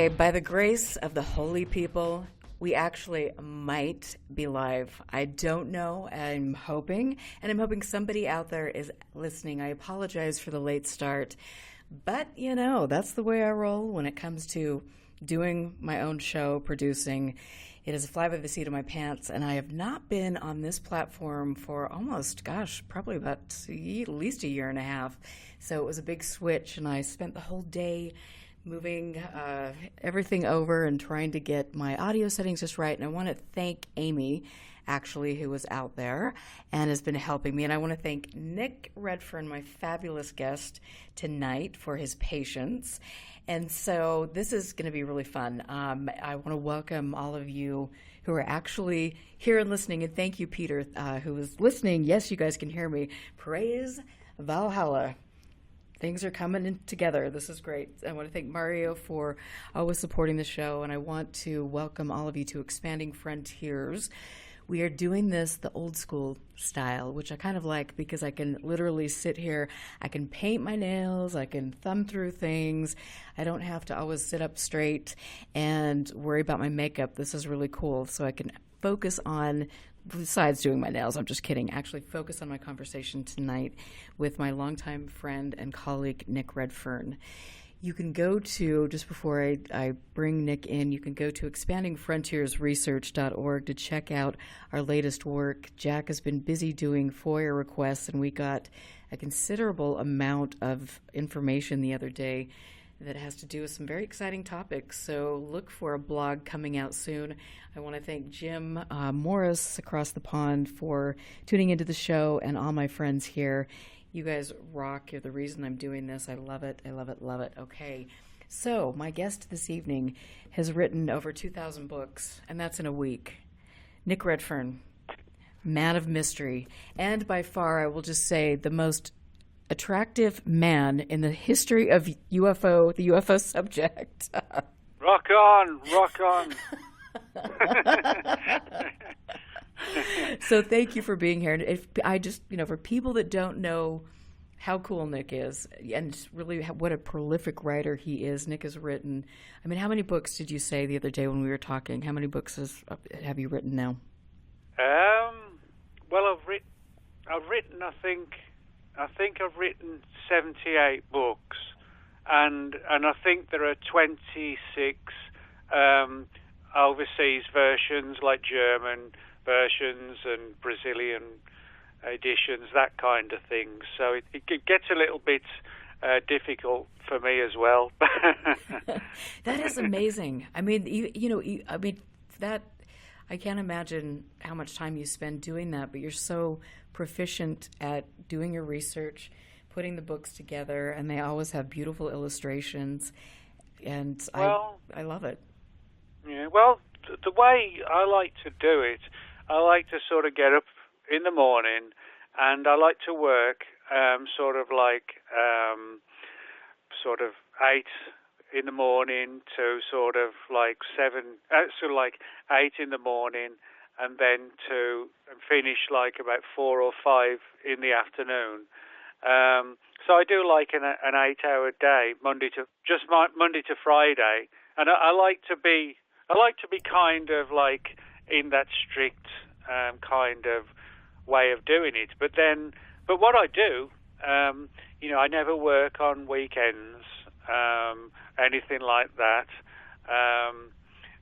Okay, by the grace of the holy people, we actually might be live. I don't know. I'm hoping, and I'm hoping somebody out there is listening. I apologize for the late start, but that's the way I roll when it comes to doing my own show, producing. It is a fly by the seat of my pants, and I have not been on this platform for almost, probably about at least a year and a half. So it was a big switch, and I spent the whole day moving everything over and trying to get my audio settings just right. And I want to thank Amy, actually, who was out there and has been helping me. And I want to thank Nick Redfern, my fabulous guest tonight, for his patience. And so this is going to be really fun. I want to welcome all of you who are actually here and listening. And thank you, Peter, who is listening. Yes, you guys can hear me. Praise Valhalla. Things are coming in together. This is great. I want to thank Mario for always supporting the show, and I want to welcome all of you to Expanding Frontiers. We are doing this the old school style, which I kind of like because I can literally sit here, I can paint my nails, I can thumb through things. I don't have to always sit up straight and worry about my makeup. This is really cool. So I can focus on, besides doing my nails, I'm just kidding, actually focus on my conversation tonight with my longtime friend and colleague, Nick Redfern. You can go to, just before I bring Nick in, you can go to expandingfrontiersresearch.org to check out our latest work. Jack has been busy doing FOIA requests, and we got a considerable amount of information the other day that has to do with some very exciting topics. So look for a blog coming out soon. I want to thank Jim Morris across the pond for tuning into the show, and all my friends here. You guys rock. You're the reason I'm doing this. I love it. I love it. Love it. Okay. So my guest this evening has written over 2,000 books, and that's in a week. Nick Redfern, man of mystery, and by far, I will just say, the most attractive man in the history of the UFO subject. Rock on, rock on. So thank you for being here. And if I just, for people that don't know how cool Nick is, and really what a prolific writer he is, Nick has written, how many books did you say the other day when we were talking? How many books have you written now? Well, I've written, I think I've written 78 books, and I think there are 26 overseas versions, like German versions and Brazilian editions, that kind of thing. So it gets a little bit difficult for me as well. That is amazing. That I can't imagine how much time you spend doing that, but you're so proficient at doing your research, putting the books together, and they always have beautiful illustrations, and I love it. Yeah, well, the way I like to do it, I like to sort of get up in the morning, and I like to work sort of 8 in the morning to sort of 8 in the morning, and then to finish about 4 or 5 in the afternoon. So I do an 8-hour day, Monday to Friday, and I like to be kind of in that strict kind of way of doing it. But what I do, I never work on weekends, anything like that,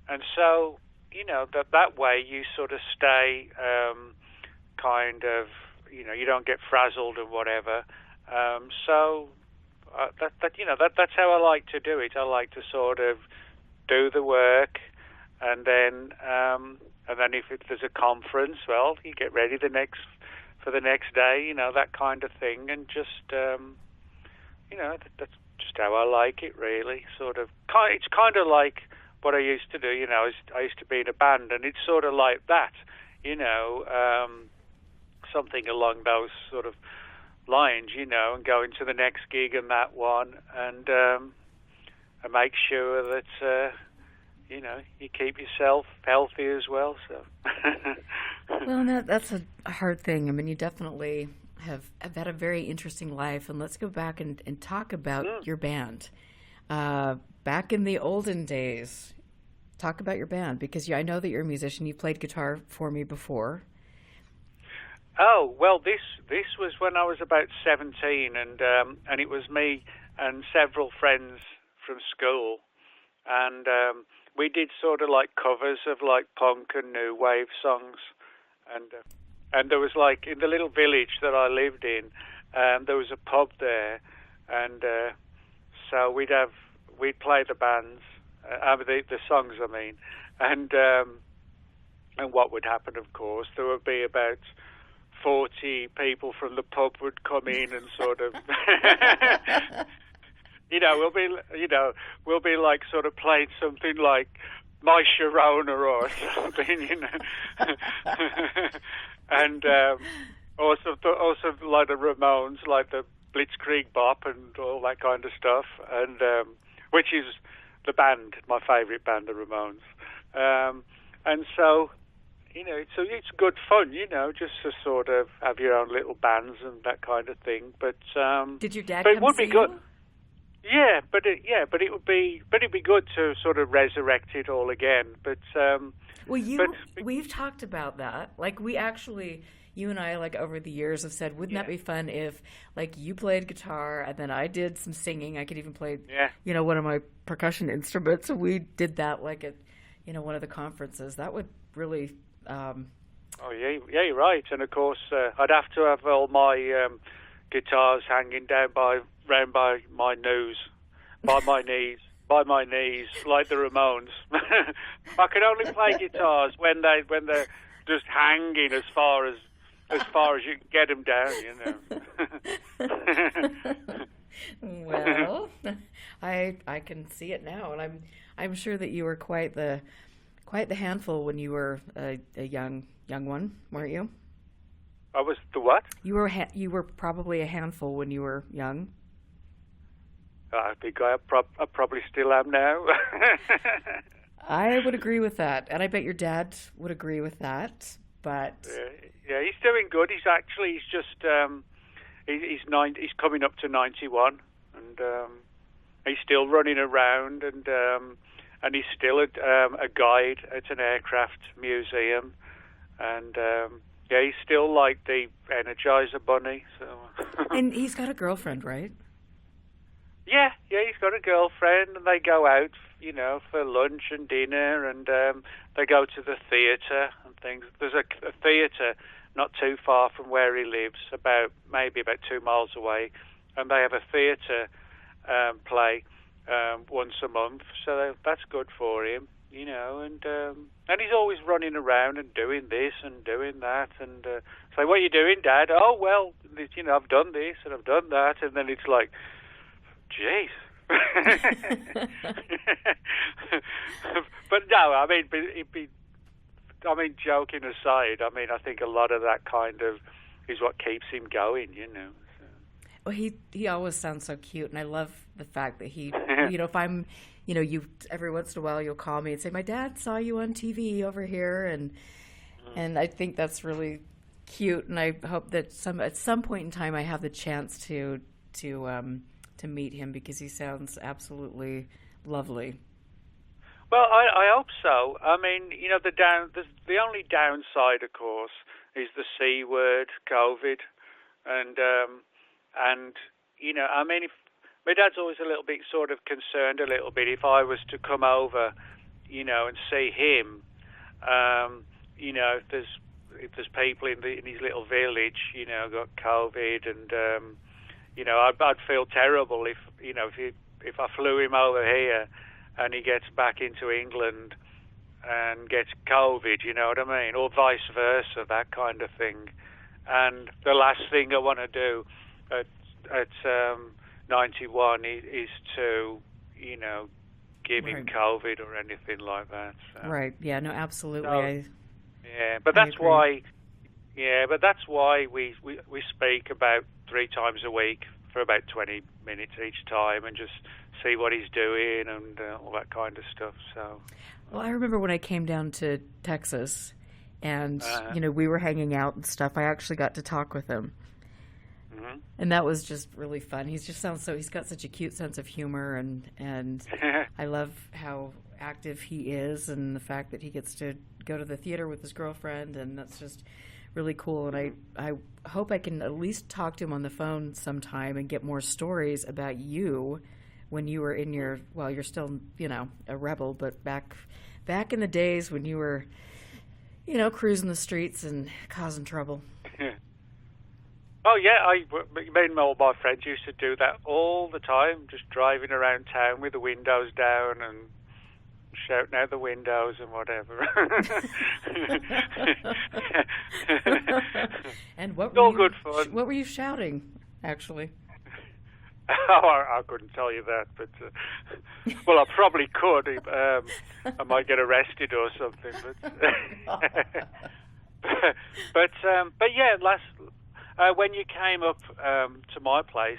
and so that way you sort of stay kind of, you don't get frazzled and whatever. So that's how I like to do it. I like to sort of do the work, and then if there's a conference, well, you get ready for the next day, that kind of thing, and just that's just how I like it, really. It's kind of like what I used to do. I used to be in a band, and it's sort of like that, something along those sort of lines, and going to the next gig and that one, and make sure that you keep yourself healthy as well. So, well, that's a hard thing. You definitely have had a very interesting life, and let's go back and talk about your band. back in the olden days, talk about your band, because I know that you're a musician. You played guitar for me before. Oh, well, this was when I was about 17, and it was me and several friends from school, and we did sort of like covers of like punk and new wave songs, and there was like in the little village that I lived in, there was a pub there, and so we'd play the bands, the songs, I mean, and what would happen, of course, there would be about 40 people from the pub would come in and sort of, we'll be like sort of playing something like My Sharona or something, and also like the Ramones, like the Blitzkrieg Bop and all that kind of stuff, and which is the band, my favourite band, the Ramones, and so. So it's good fun, just to sort of have your own little bands and that kind of thing. But did your dad? But come it would see be good. You? Yeah, but it'd be good to sort of resurrect it all again. But we've talked about that. Like you and I, like over the years, have said, wouldn't that be fun if, like, you played guitar and then I did some singing. I could even play, one of my percussion instruments. And we did that like at, one of the conferences. That would really. Oh yeah, you're right. And of course, I'd have to have all my guitars hanging down round by my knees, like the Ramones. I can only play guitars when they're just hanging as far as you can get them down. Well, I can see it now, and I'm sure that you were quite the handful when you were a young one, weren't you? I was the what? You were probably a handful when you were young. I think I probably still am now. I would agree with that, and I bet your dad would agree with that. But yeah, he's doing good. He's just he's coming up to 91, and he's still running around, and he's still a guide at an aircraft museum, and he's still like the Energizer Bunny. So. And he's got a girlfriend, right? Yeah, he's got a girlfriend, and they go out, for lunch and dinner, and they go to the theatre and things. There's a theatre not too far from where he lives, maybe about 2 miles away, and they have a theatre play once a month, so that's good for him, and he's always running around and doing this and doing that, and say, what are you doing, Dad? Oh, well, I've done this and I've done that, and then it's like, jeez. But no, I mean, joking aside, I think a lot of that kind of is what keeps him going, So. Well, he always sounds so cute, and I love the fact that he, if I'm, you every once in a while you'll call me and say, my dad saw you on TV over here, and I think that's really cute, and I hope that at some point in time I have the chance to meet him, because he sounds absolutely lovely. Well, I hope so. I mean, the only downside, of course, is the C word, COVID, and if my dad's always a little bit sort of concerned if I was to come over, and see him, if there's people in his little village, got COVID, and I'd feel terrible if I flew him over here and he gets back into England and gets COVID, you know what I mean, or vice versa, that kind of thing. And the last thing I want to do at 91 is to, give him COVID or anything like that. So. Right. Yeah. No. Absolutely. But that's why. Yeah, but that's why we speak about 3 times a week for about 20 minutes each time, and just see what he's doing and all that kind of stuff. So. Well, I remember when I came down to Texas, and we were hanging out and stuff. I actually got to talk with him, And that was just really fun. He's got such a cute sense of humor, and I love how active he is, and the fact that he gets to go to the theater with his girlfriend, and that's just really cool. And I hope I can at least talk to him on the phone sometime and get more stories about you when you were in your, well, you're still, a rebel, but back in the days when you were, cruising the streets and causing trouble. Oh, yeah, me and all my friends used to do that all the time, just driving around town with the windows down and shouting out the windows and whatever. And good fun. What were you shouting, actually? Oh, I couldn't tell you that, but well, I probably could. I might get arrested or something. But yeah, when you came up to my place,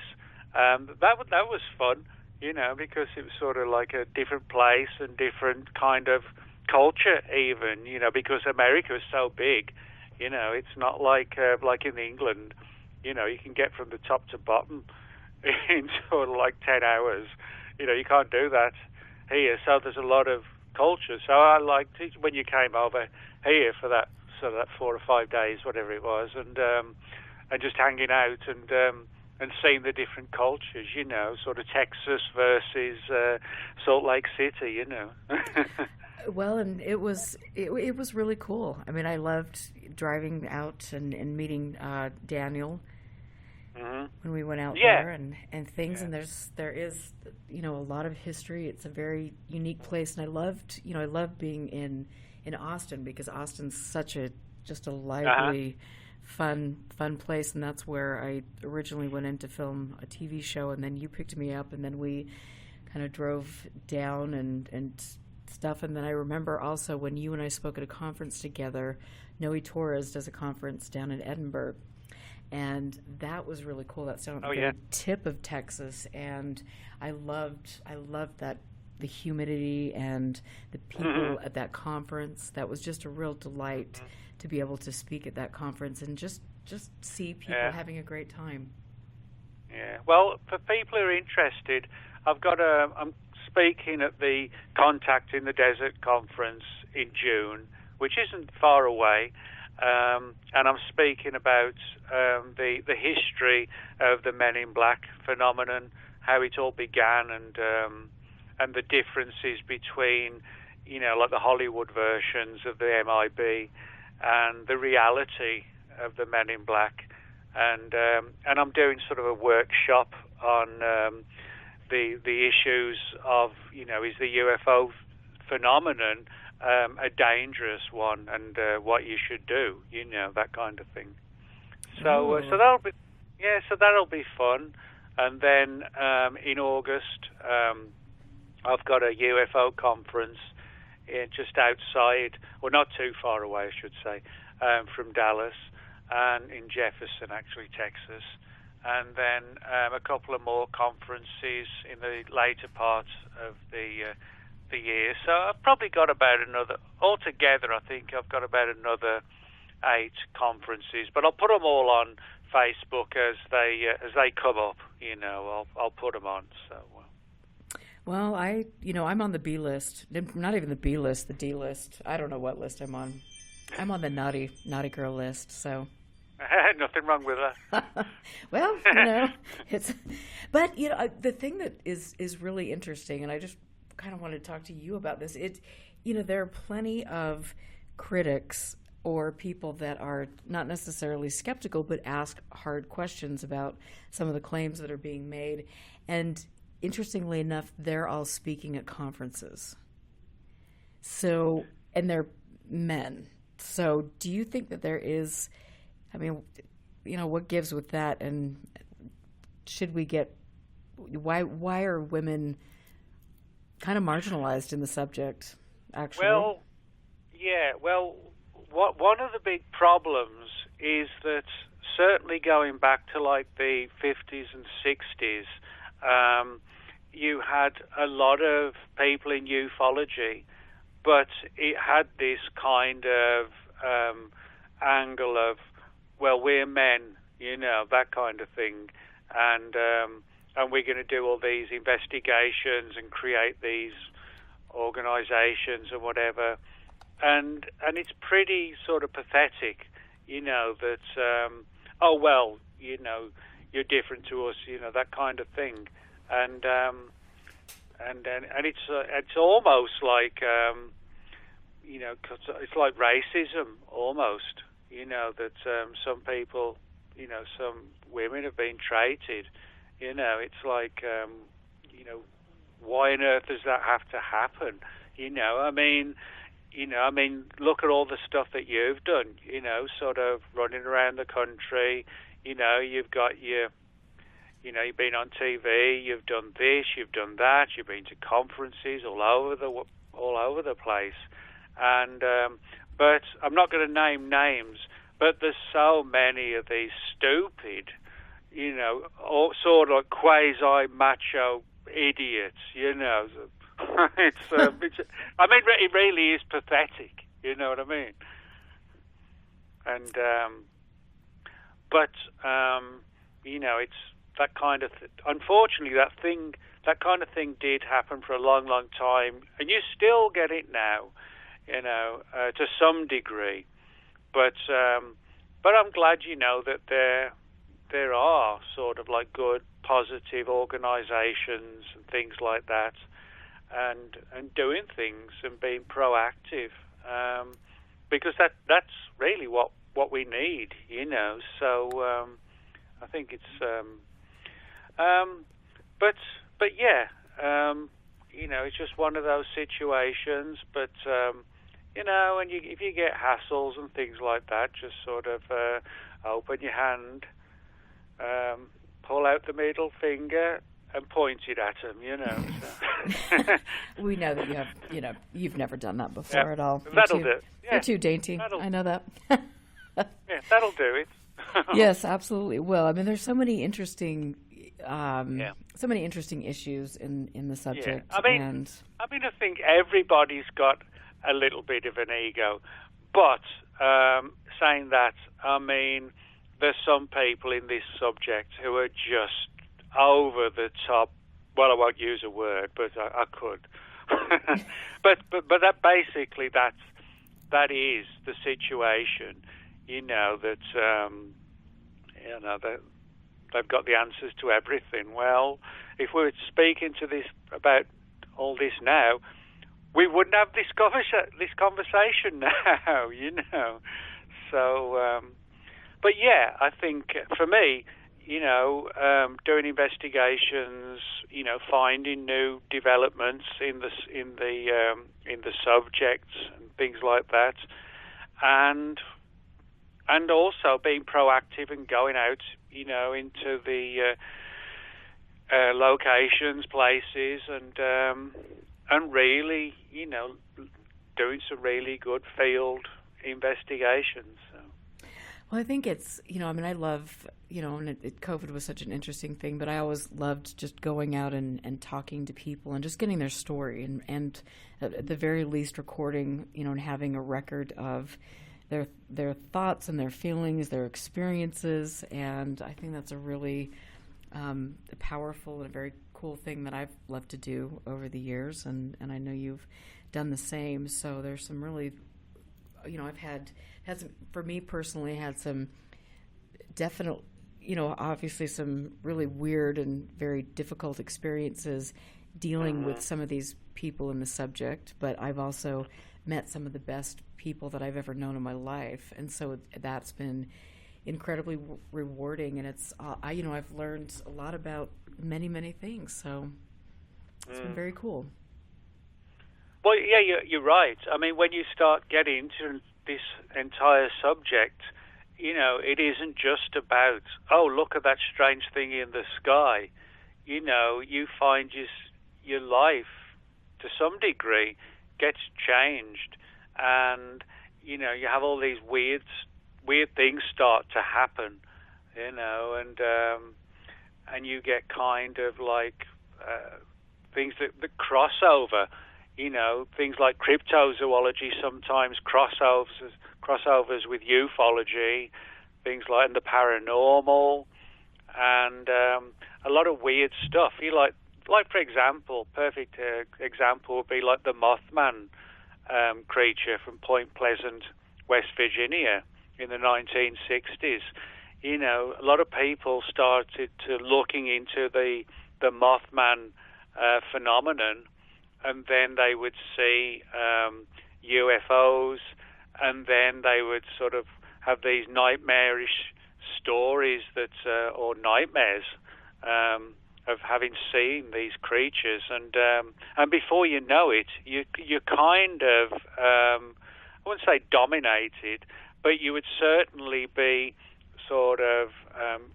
that was fun, because it was sort of like a different place and different kind of culture, even, because America is so big. It's not like in England, you can get from the top to bottom in sort of like 10 hours. You can't do that here. So there's a lot of culture. So I liked it when you came over here for that 4 or 5 days, whatever it was, and just hanging out and seeing the different cultures, sort of Texas versus Salt Lake City, Well, and it was really cool. I mean, I loved driving out and meeting Daniel when we went out there and things. And there is a lot of history. It's a very unique place, and I loved being in Austin, because Austin's such a lively, fun place, and that's where I originally went in to film a TV show, and then you picked me up, and then we kind of drove down and stuff. And then I remember also when you and I spoke at a conference together, Noe Torres does a conference down in Edinburgh, and that was really cool. That's down at the tip of Texas, and I loved that, the humidity and the people at that conference. That was just a real delight to be able to speak at that conference and just see people having a great time. Yeah. Well, for people who are interested, I'm speaking at the Contact in the Desert conference in June, which isn't far away, and I'm speaking about the history of the Men in Black phenomenon, how it all began, and the differences between, like the Hollywood versions of the MIB and the reality of the Men in Black, and I'm doing sort of a workshop on the issues of, is the UFO phenomenon a dangerous one, and what you should do, that kind of thing. So that'll be fun. And then in August, I've got a UFO conference just outside, or not too far away, I should say, from Dallas, and in Jefferson, actually, Texas. And then a couple of more conferences in the later part of the year. So I've probably got altogether, I think I've got about another 8 conferences, but I'll put them all on Facebook as they come up. I'll put them on. So. Well, I'm on the B list. Not even the B list, the D list. I don't know what list I'm on. I'm on the naughty girl list. So. Nothing wrong with that. Well, but the thing that is really interesting, and I just kind of wanted to talk to you about this. There are plenty of critics or people that are not necessarily skeptical, but ask hard questions about some of the claims that are being made. And interestingly enough, they're all speaking at conferences. So, and they're men. So do you think that there is, what gives with that? And should we why are women kind of marginalized in the subject, actually? One of the big problems is that certainly going back to like the 50s and 60s, you had a lot of people in ufology, but it had this kind of angle of, well, we're men, that kind of thing. And we're going to do all these investigations and create these organizations and whatever. And it's pretty sort of pathetic, that, oh, well, you're different to us, that kind of thing. And it's almost like, it's like racism almost, that some people, some women have been treated. It's like, why on earth does that have to happen? I mean, look at all the stuff that you've done, sort of running around the country. You've got you've been on TV, you've done this, you've done that, you've been to conferences all over the place. And but I'm not going to name names, but there's so many of these stupid, all sort of like quasi-macho idiots, it's it really is pathetic, you know what I mean? And it's that kind of unfortunately that kind of thing did happen for a long time, and you still get it now, to some degree, but I'm glad that there are sort of like good positive organizations and things like that, and doing things and being proactive, because that's really what we need, so I think it's but yeah, it's just one of those situations, but and if you get hassles and things like that, just sort of open your hand, pull out the middle finger and point it at them, So. We know that you have, you've never done that before at all. That'll do. Yeah, you're too dainty. I know that. Yeah, that'll do it. Yes, absolutely. Well, I mean, there's so many interesting, issues in the subject. Yeah. I think everybody's got a little bit of an ego, but saying that, there's some people in this subject who are just over the top. Well, I won't use a word, but I could. but that basically that is the situation. That they've got the answers to everything. Well, if we were speaking to this about all this now, we wouldn't have this conversation now. So, but yeah, I think for me, doing investigations, finding new developments in the subjects and things like that, and also being proactive and going out, into the locations, places, and really, doing some really good field investigations. So. Well, I think it's, I love, and COVID was such an interesting thing, but I always loved just going out and talking to people and just getting their story and at the very least recording, and having a record of their thoughts and their feelings, their experiences, and I think that's a really powerful and a very cool thing that I've loved to do over the years, and I know you've done the same. So there's some really, I've had some, for me personally, had some definite, obviously some really weird and very difficult experiences dealing with some of these people in the subject, but I've also met some of the best people that I've ever known in my life, and so that's been incredibly rewarding, and it's I've learned a lot about many things, so it's been very cool. Well, yeah, you're right. I mean, when you start getting into this entire subject, it isn't just about, oh, look at that strange thing in the sky. You find your life to some degree gets changed, and you have all these weird things start to happen, and you get kind of like things that cross over, things like cryptozoology sometimes crossovers with ufology, things like and the paranormal, and a lot of weird stuff. You like for example, perfect example would be like the Mothman creature from Point Pleasant, West Virginia, in the 1960s. You know, a lot of people started to looking into the Mothman phenomenon, and then they would see UFOs, and then they would sort of have these nightmarish stories that, or nightmares, of having seen these creatures, and before you know it, you kind of, I wouldn't say dominated, but you would certainly be sort of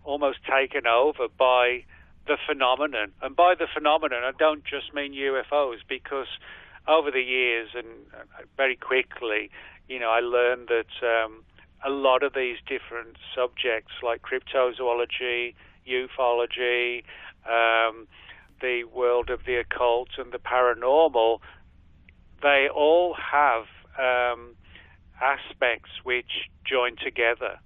almost taken over by the phenomenon. And by the phenomenon, I don't just mean UFOs, because over the years and very quickly, you know, I learned that a lot of these different subjects like cryptozoology, ufology, the world of the occult and the paranormal, they all have aspects which join together,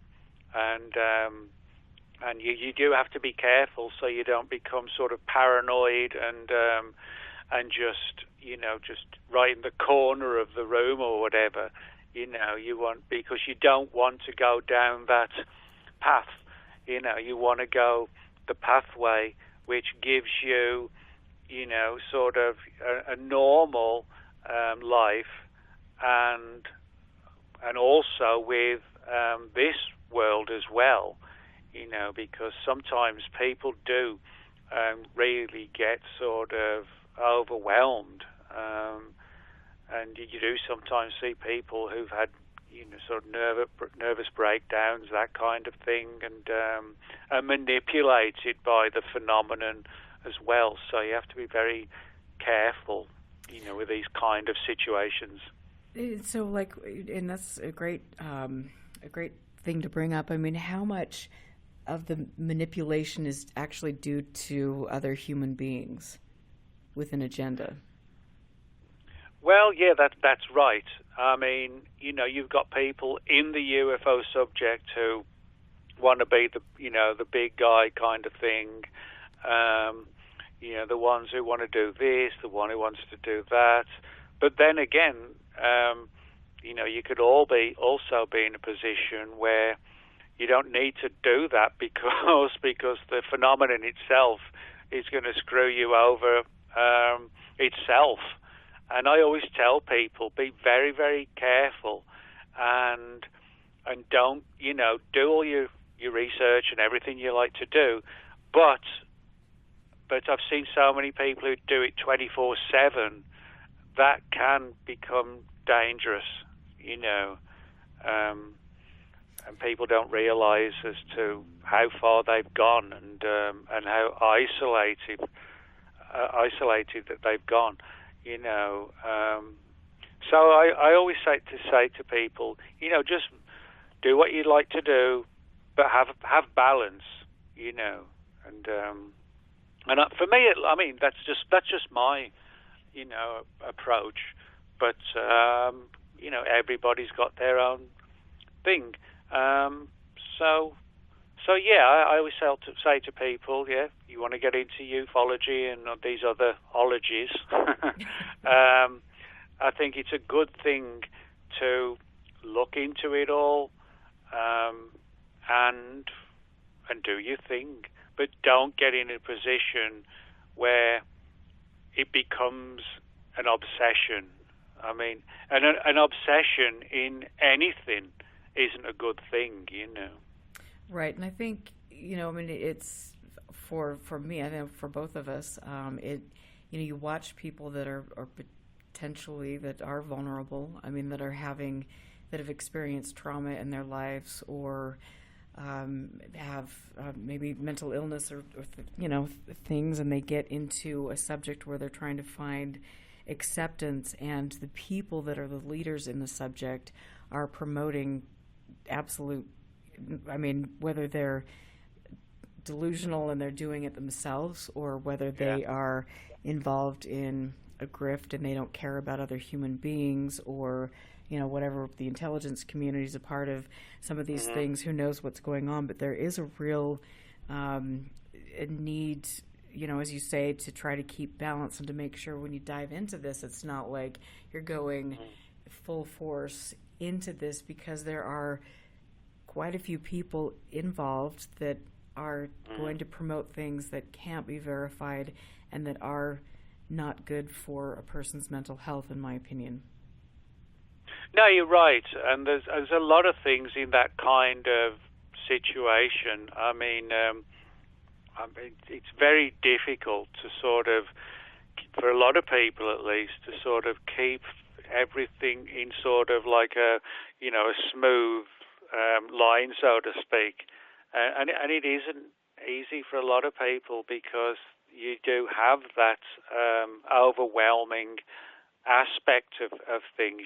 and you do have to be careful so you don't become sort of paranoid and just, you know, just right in the corner of the room or whatever. You know, because you don't want to go down that path. You know, you want to go the pathway which gives you, you know, sort of a normal life, and also with this world as well, you know, because sometimes people do really get sort of overwhelmed, and you do sometimes see people who've had, you know, sort of nervous breakdowns, that kind of thing, and are manipulated by the phenomenon as well. So you have to be very careful, you know, with these kind of situations. So, like, and that's a great thing to bring up. I mean, how much of the manipulation is actually due to other human beings with an agenda? Well, yeah, that's right. I mean, you know, you've got people in the UFO subject who want to be the big guy kind of thing. You know, the ones who want to do this, the one who wants to do that. But then again, you know, you could also be in a position where you don't need to do that because the phenomenon itself is going to screw you over itself. And I always tell people, be very, very careful, and don't, you know, do all your research and everything you like to do, but I've seen so many people who do it 24/7, that can become dangerous, you know, and people don't realize as to how far they've gone and how isolated that they've gone. You know, so I always say to people, you know, just do what you'd like to do, but have balance, you know, and for me, I mean, that's just my, you know, approach, but you know, everybody's got their own thing, so yeah, I always say to people, yeah, you want to get into ufology and these other ologies, I think it's a good thing to look into it all, and do your thing, but don't get in a position where it becomes an obsession. I mean, an obsession in anything isn't a good thing, you know. Right, and I think, you know, I mean, it's for me, I think for both of us, you know, you watch people that are potentially that are vulnerable. I mean, that have experienced trauma in their lives, or have maybe mental illness or you know, things, and they get into a subject where they're trying to find acceptance, and the people that are the leaders in the subject are promoting absolute, I mean, whether they're delusional and they're doing it themselves, or whether they are involved in a grift and they don't care about other human beings or, whatever the intelligence community is a part of some of these things, who knows what's going on. But there is a real a need, as you say, to try to keep balance and to make sure when you dive into this, it's not like you're going full force into this, because there are quite a few people involved that are going to promote things that can't be verified and that are not good for a person's mental health, in my opinion. No, you're right, and there's a lot of things in that kind of situation. I mean, it's very difficult to sort of, for a lot of people at least, to sort of keep everything in sort of like a smooth line, so to speak. And it isn't easy for a lot of people, because you do have that overwhelming aspect of things,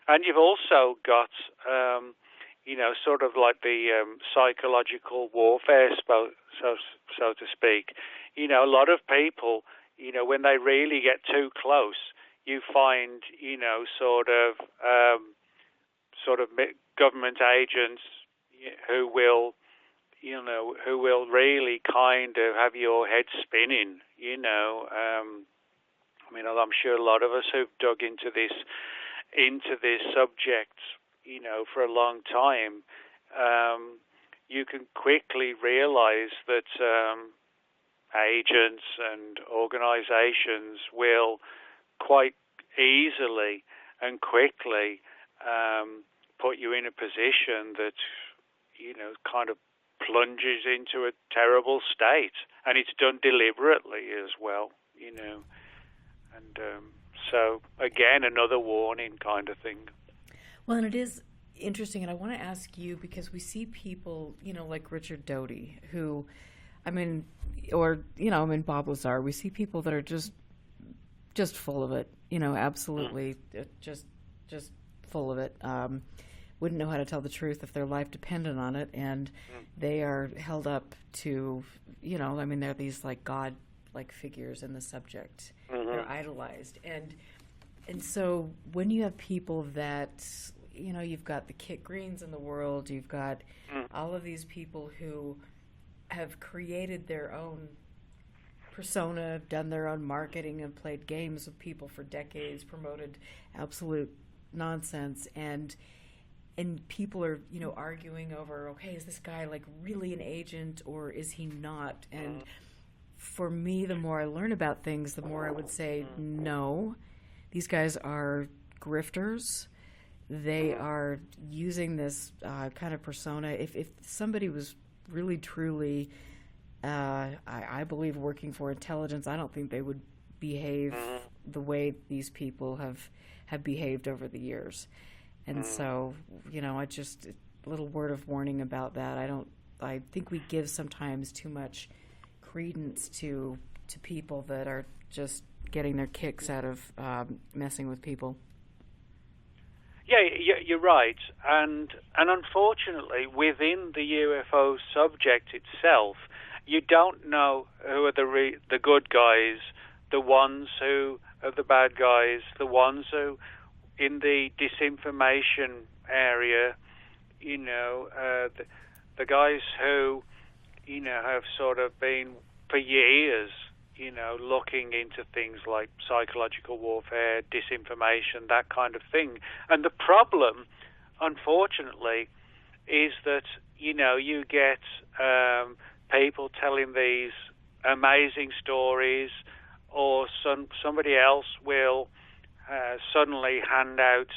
and you've also got, sort of like the psychological warfare, so to speak. A lot of people, when they really get too close, you find, sort of government agents who will really kind of have your head spinning, I'm sure a lot of us who've dug into this subject, for a long time, you can quickly realize that agents and organizations will quite easily and quickly put you in a position that, kind of plunges into a terrible state. And it's done deliberately as well, And so, again, another warning kind of thing. Well, and it is interesting, and I want to ask you, because we see people, like Richard Doty, who, Bob Lazar, we see people that are just full of it, absolutely, just full of it. Wouldn't know how to tell the truth if their life depended on it, and they are held up to, they're these like God-like figures in the subject. They're idolized, and so when you have people that, you've got the Kit Greens in the world, you've got all of these people who have created their own persona, done their own marketing, and played games with people for decades, promoted absolute nonsense, and people are, arguing over, okay, is this guy like really an agent or is he not? And for me, the more I learn about things, the more I would say, no, these guys are grifters. They are using this kind of persona. If somebody was really, truly, I believe, working for intelligence, I don't think they would behave the way these people have behaved over the years. And so, I just, a little word of warning about that. I think we give sometimes too much credence to people that are just getting their kicks out of messing with people. Yeah, you're right. And unfortunately, within the UFO subject itself, you don't know who are the good guys, the ones who are the bad guys, the ones who, in the disinformation area, the guys who, have sort of been for years, looking into things like psychological warfare, disinformation, that kind of thing. And the problem, unfortunately, is that, you get people telling these amazing stories, or somebody else will suddenly hand out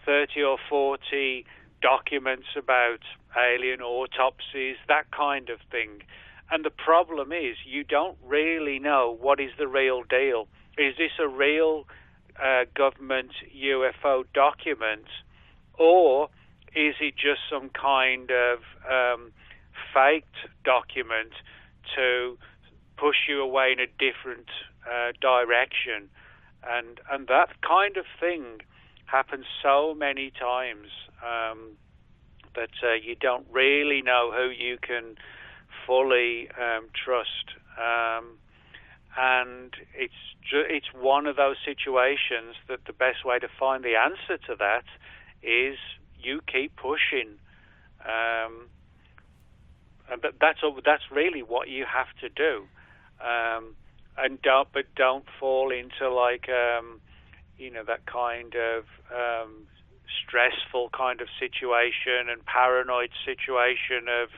30 or 40 documents about alien autopsies, that kind of thing. And the problem is you don't really know what is the real deal. Is this a real government UFO document, or is it just some kind of faked document to push you away in a different direction? And that kind of thing happens so many times that you don't really know who you can fully trust. And it's one of those situations that the best way to find the answer to that is you keep pushing. But that's really what you have to do. And don't fall into like that kind of stressful kind of situation and paranoid situation of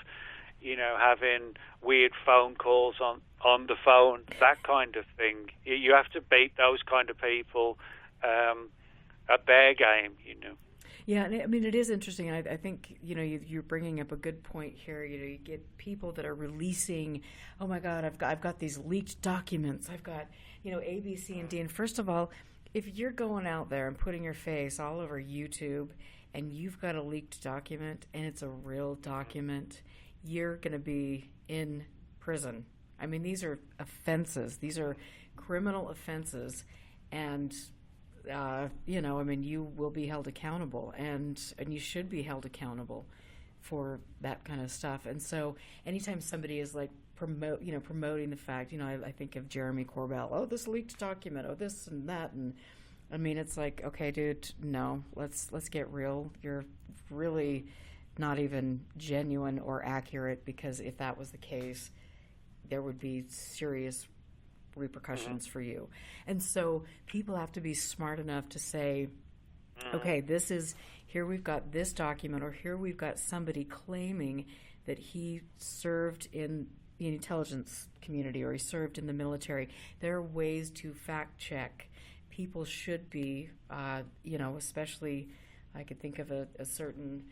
having weird phone calls on the phone, that kind of thing. You have to beat those kind of people at their game. Yeah, and I mean, it is interesting. I think, you're bringing up a good point here. You get people that are releasing, oh my God, I've got these leaked documents. I've got, A, B, C, and D. And first of all, if you're going out there and putting your face all over YouTube and you've got a leaked document and it's a real document, you're going to be in prison. I mean, these are offenses. These are criminal offenses. And you will be held accountable, and you should be held accountable for that kind of stuff. And so, anytime somebody is like promoting the fact, I think of Jeremy Corbell. Oh, this leaked document. Oh, this and that. And I mean, it's like, okay, dude, no, let's get real. You're really not even genuine or accurate, because if that was the case, there would be serious repercussions for you. And so people have to be smart enough to say, okay, here we've got this document, or here we've got somebody claiming that he served in the intelligence community or he served in the military. There are ways to fact check. People should be, especially, I could think of a certain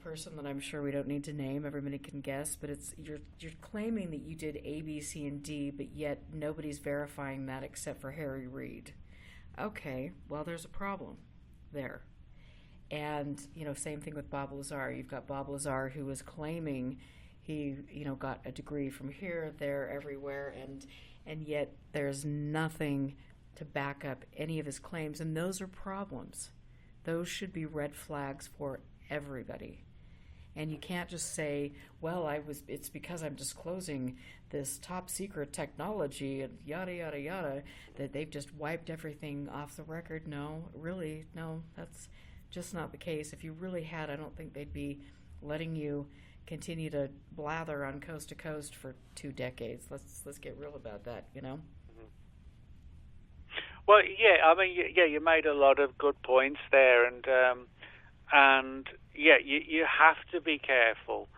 person that I'm sure we don't need to name. Everybody can guess, but you're claiming that you did A, B, C, and D, but yet nobody's verifying that except for Harry Reid. Okay, well, there's a problem there. And same thing with Bob Lazar. You've got Bob Lazar, who is claiming he got a degree from here, there, everywhere, and yet there's nothing to back up any of his claims, and those are problems. Those should be red flags for everybody. And you can't just say, well, it's because I'm disclosing this top secret technology and yada, yada, yada, that they've just wiped everything off the record. No, really, no, that's just not the case. If you really had, I don't think they'd be letting you continue to blather on coast to coast for 2 decades. Let's get real about that, Well, yeah, I mean, you made a lot of good points there, and you have to be careful.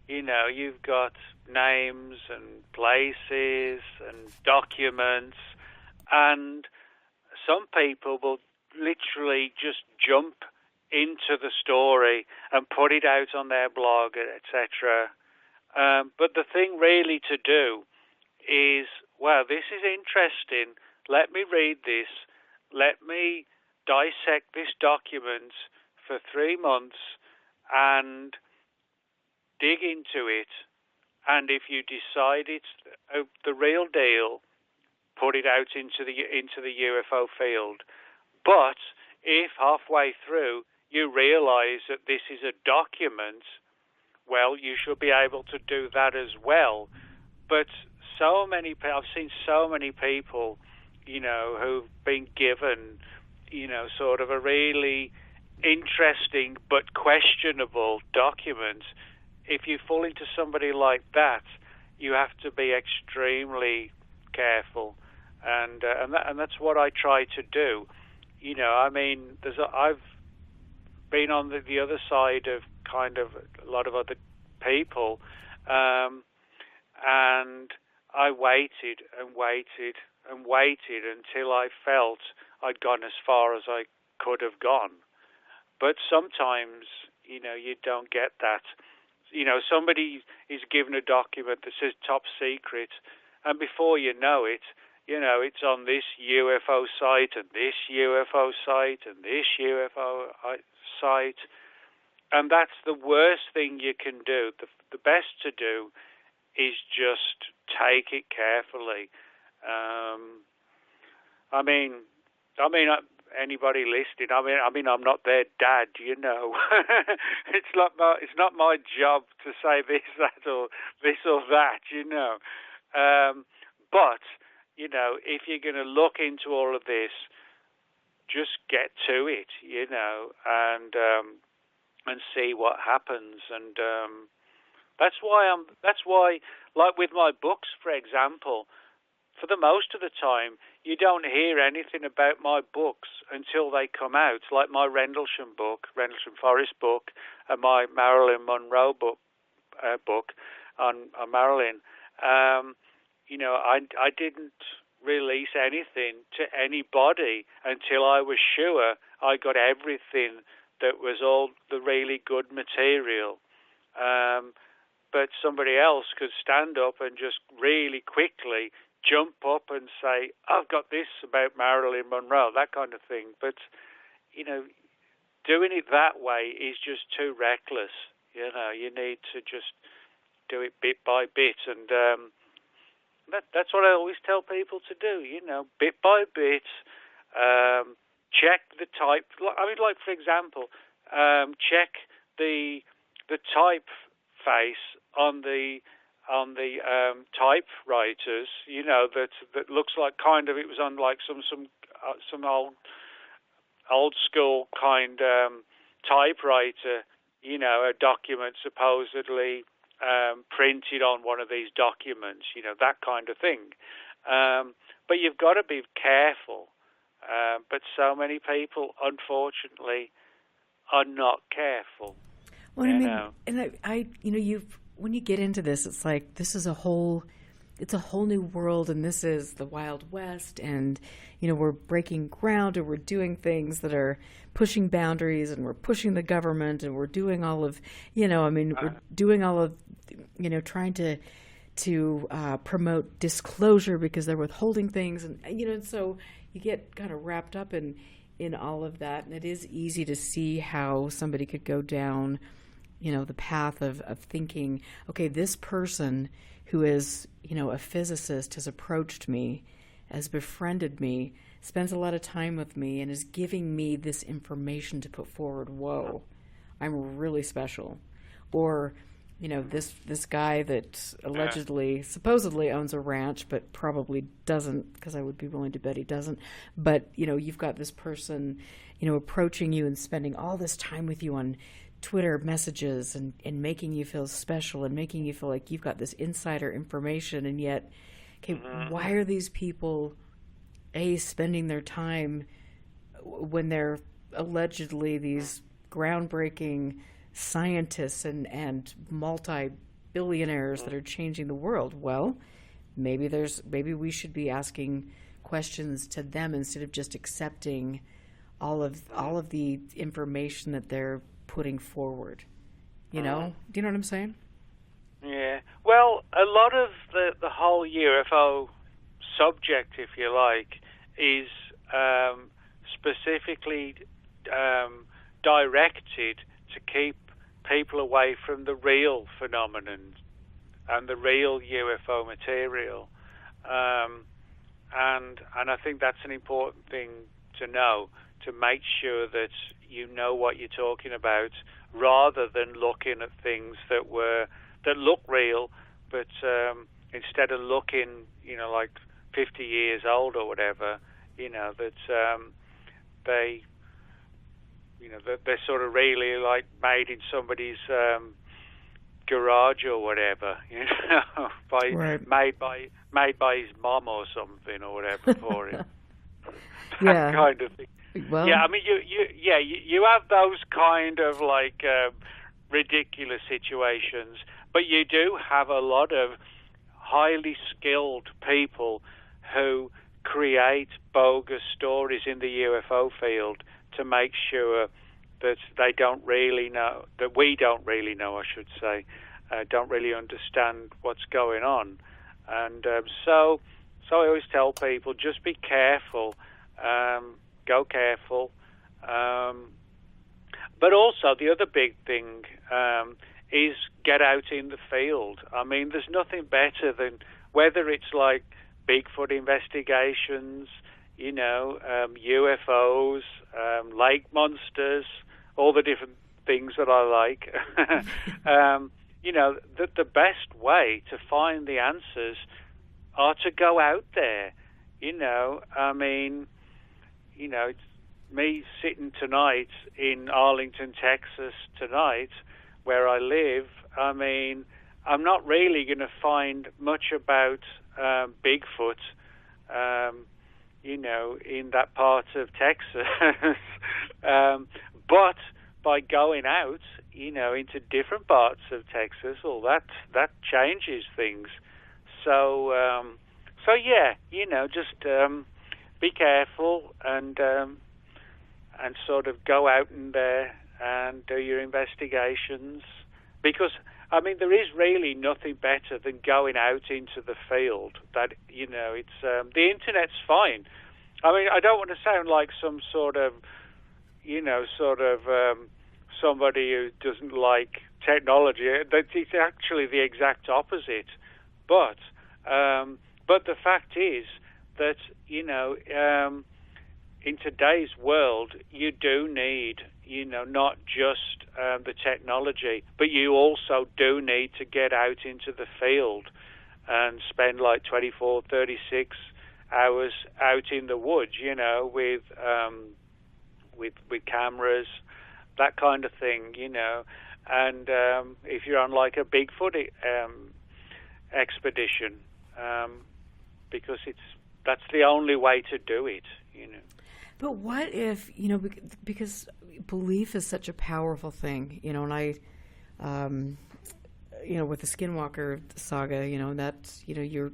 You've got names and places and documents, and some people will literally just jump into the story and put it out on their blog, etc. But the thing really to do is, well, this is interesting. Let me read this. Let me dissect this document for 3 months and dig into it. And if you decide it's the real deal, put it out into the UFO field. But if halfway through you realize that this is a document, well, you should be able to do that as well. But I've seen so many people, who've been given, sort of a really interesting but questionable document. If you fall into somebody like that, you have to be extremely careful, and that's what I try to do. I mean, I've been on the other side of kind of a lot of other people, and I waited and waited and waited until I felt I'd gone as far as I could have gone. But sometimes, you don't get that. Somebody is given a document that says top secret, and before you know it, it's on this UFO site and this UFO site and this UFO site. And that's the worst thing you can do. The best to do is just take it carefully. Anybody listening, I mean, I'm not their dad, It's not my job to say this, that, or this or that, But if you're going to look into all of this, just get to it, and see what happens. And that's why, like with my books, for example, for the most of the time, you don't hear anything about my books until they come out, like my Rendlesham Forest book, and my Marilyn Monroe book on Marilyn. I didn't release anything to anybody until I was sure I got everything that was all the really good material. But somebody else could stand up and just really quickly jump up and say, I've got this about Marilyn Monroe, that kind of thing. But, doing it that way is just too reckless. You need to just do it bit by bit. And that's what I always tell people to do, bit by bit. Check the type. Like for example, check the typeface on the typewriters. That looks like kind of, it was on like some old school kind typewriter. A document supposedly printed on one of these documents. That kind of thing. But you've got to be careful. But so many people, unfortunately, are not careful. Well, and I when you get into this, it's like this is a whole new world, and this is the Wild West, and we're breaking ground, and we're doing things that are pushing boundaries, and we're pushing the government, and we're doing all of, we're doing all of, trying to promote disclosure because they're withholding things, and and so you get kind of wrapped up in all of that, and it is easy to see how somebody could go down, the path of thinking, okay, this person who is, a physicist has approached me, has befriended me, spends a lot of time with me, and is giving me this information to put forward. Whoa, I'm really special. Or, this guy that supposedly owns a ranch, but probably doesn't, because I would be willing to bet he doesn't. But, you've got this person, approaching you and spending all this time with you on Twitter messages and making you feel special and making you feel like you've got this insider information. And yet, okay, why are these people, spending their time when they're allegedly these groundbreaking scientists and multi-billionaires that are changing the world? Well, maybe we should be asking questions to them instead of just accepting all of the information that they're putting forward. Do you know what I'm saying? Yeah. Well, a lot of the whole UFO subject, if you like, is specifically directed to keep people away from the real phenomenon and the real UFO material. And I think that's an important thing to know, to make sure that you know what you're talking about, rather than looking at things that look real, but instead of looking, like 50 years old or whatever, that they're sort of really like made in somebody's garage or whatever, made by his mom or something or whatever for him. That kind of thing. Well, yeah, I mean, you have those kind of like ridiculous situations, but you do have a lot of highly skilled people who create bogus stories in the UFO field to make sure that they don't really know, that we don't really know, I should say, don't really understand what's going on. And so I always tell people, just be careful, go careful. But also the other big thing is get out in the field. I mean, there's nothing better than, whether it's like Bigfoot investigations, UFOs, lake monsters, all the different things that I like. The best way to find the answers are to go out there I mean, it's me sitting tonight in Arlington, Texas tonight, where I live. I mean, I'm not really going to find much about Bigfoot, in that part of Texas. But by going out, into different parts of Texas, well, that changes things. So, yeah, just be careful and sort of go out in there and do your investigations, because I mean there is really nothing better than going out into the field. That it's the internet's fine. I mean, I don't want to sound like some sort of somebody who doesn't like technology. It's actually the exact opposite. But the fact is that in today's world, you do need, not just the technology, but you also do need to get out into the field and spend like 24, 36 hours out in the woods, with cameras, that kind of thing, And if you're on like a Bigfoot expedition, because that's the only way to do it, But what if, because belief is such a powerful thing, and I, with the Skinwalker saga, that, you're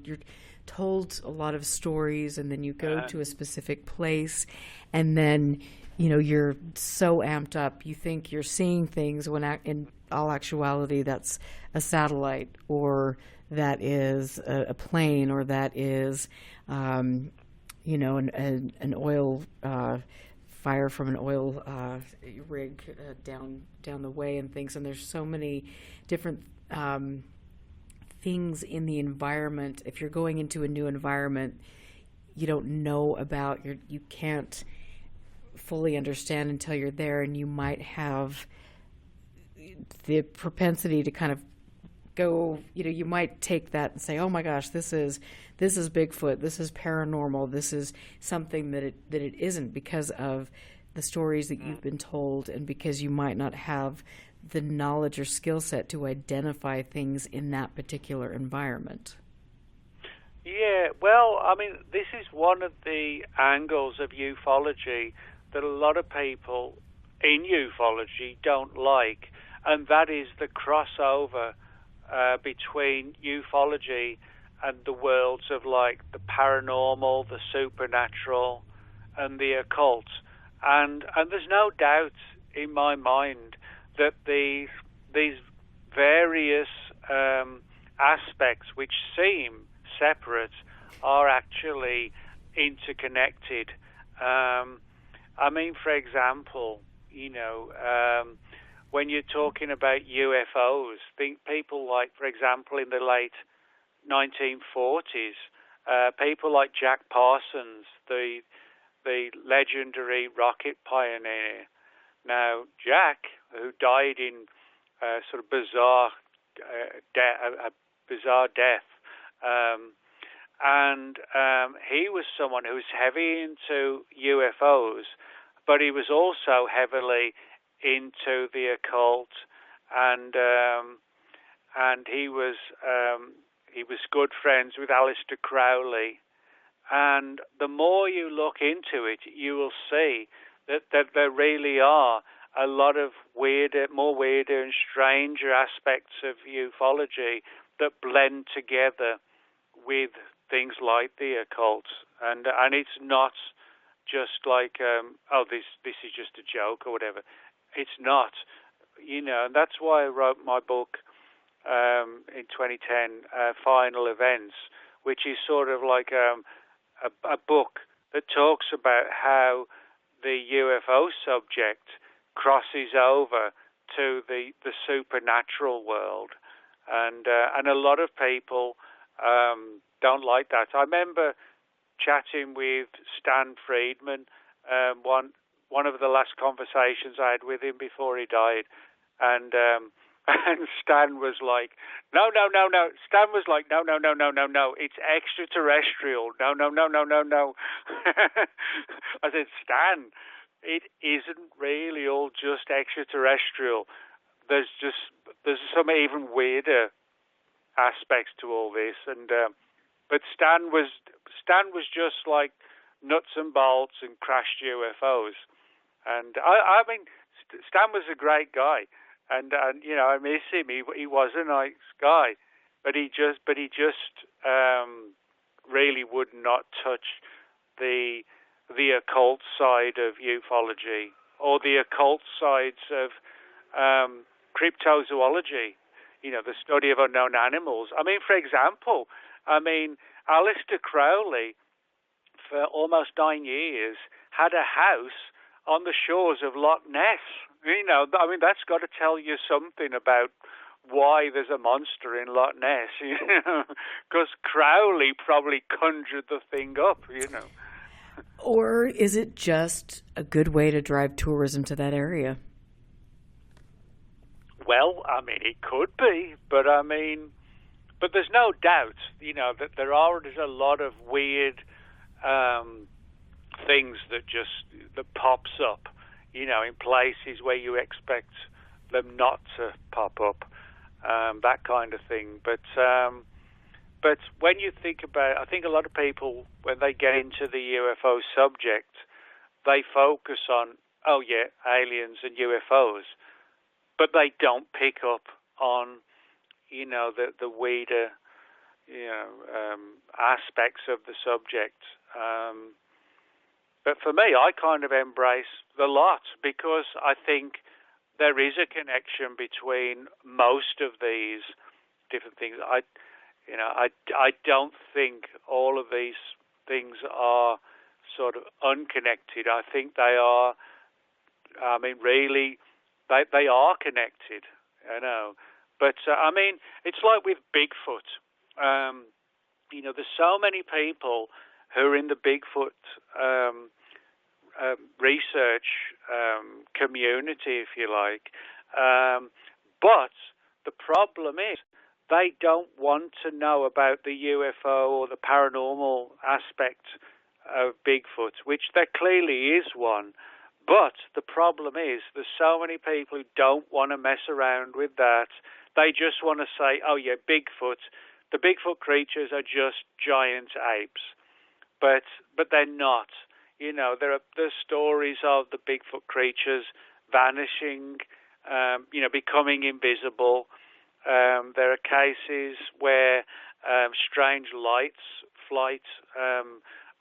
told a lot of stories, and then you go to a specific place, and then, you're so amped up, you think you're seeing things when in all actuality that's a satellite, or that is a plane, or that is, an oil fire from an oil rig down the way and things. And there's so many different things in the environment. If you're going into a new environment, you don't know about, you can't fully understand until you're there, and you might have the propensity to kind of go, you might take that and say, oh my gosh, this is Bigfoot, this is paranormal, this is something that it isn't, because of the stories that you've been told, and because you might not have the knowledge or skill set to identify things in that particular environment. Yeah, well, I mean, this is one of the angles of ufology that a lot of people in ufology don't like, and that is the crossover between ufology and the worlds of like the paranormal, the supernatural, and the occult. And there's no doubt in my mind that these various aspects which seem separate are actually interconnected. I mean, for example, when you're talking about UFOs, think people like, for example, in the late 1940s, people like Jack Parsons, the legendary rocket pioneer. Now, Jack, who died in sort of bizarre death, and he was someone who was heavy into UFOs, but he was also heavily into the occult, and he was good friends with Aleister Crowley. And the more you look into it, you will see that there really are a lot of more weirder and stranger aspects of ufology that blend together with things like the occult, and it's not just like this is just a joke or whatever. It's not, and that's why I wrote my book in 2010, Final Events, which is sort of like a book that talks about how the UFO subject crosses over to the supernatural world, and a lot of people don't like that. I remember chatting with Stan Friedman, one of the last conversations I had with him before he died, and And Stan was like, no. Stan was like, no. It's extraterrestrial. No. I said, Stan, it isn't really all just extraterrestrial. There's some even weirder aspects to all this. And but Stan was just like nuts and bolts and crashed UFOs. And I mean, Stan was a great guy. And you know, I miss him. He was a nice guy, but he just really would not touch the occult side of ufology or the occult sides of cryptozoology. You know, the study of unknown animals. I mean, for example, Aleister Crowley for almost 9 years had a house on the shores of Loch Ness. You know, I mean, that's got to tell you something about why there's a monster in Loch Ness, you know, because Crowley probably conjured the thing up, you know. Or is it just a good way to drive tourism to that area? Well, I mean, it could be, but there's no doubt, you know, that there's a lot of weird things that pops up, you know, in places where you expect them not to pop up, that kind of thing. But when you think about, I think a lot of people, when they get into the UFO subject, they focus on, oh yeah, aliens and UFOs, but they don't pick up on, you know, the weirder, you know, aspects of the subject. But for me, I kind of embrace the lot because I think there is a connection between most of these different things. I don't think all of these things are sort of unconnected. I think they are. I mean, really, they are connected. You know, but I mean, it's like with Bigfoot. You know, there's so many people who are in the Bigfoot research community, if you like. But the problem is they don't want to know about the UFO or the paranormal aspect of Bigfoot, which there clearly is one. But the problem is there's so many people who don't want to mess around with that. They just want to say, oh yeah, Bigfoot. The Bigfoot creatures are just giant apes. But they're not. You know, there's stories of the Bigfoot creatures vanishing, you know, becoming invisible. There are cases where strange lights flight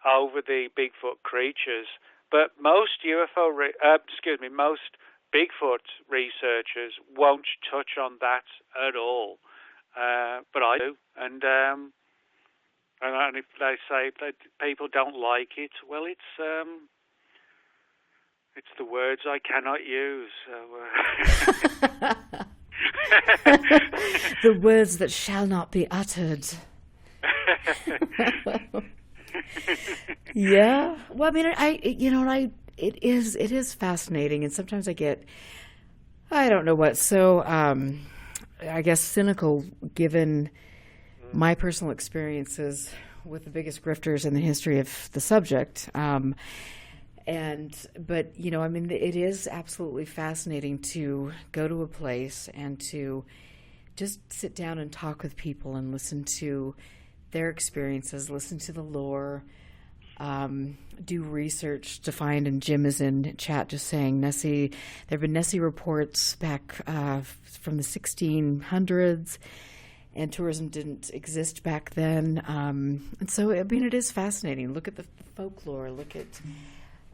over the Bigfoot creatures. But most most Bigfoot researchers won't touch on that at all. But I do, and if they say that people don't like it, well, it's the words I cannot use. So, the words that shall not be uttered. Yeah. Well, I mean, it is fascinating, and sometimes I don't know what. So, I guess cynical, given my personal experiences with the biggest grifters in the history of the subject. But, you know, I mean, it is absolutely fascinating to go to a place and to just sit down and talk with people and listen to their experiences, listen to the lore, do research to find, and Jim is in chat just saying Nessie, there have been Nessie reports back from the 1600s, and tourism didn't exist back then. And so, I mean, it is fascinating. Look at the folklore, look at,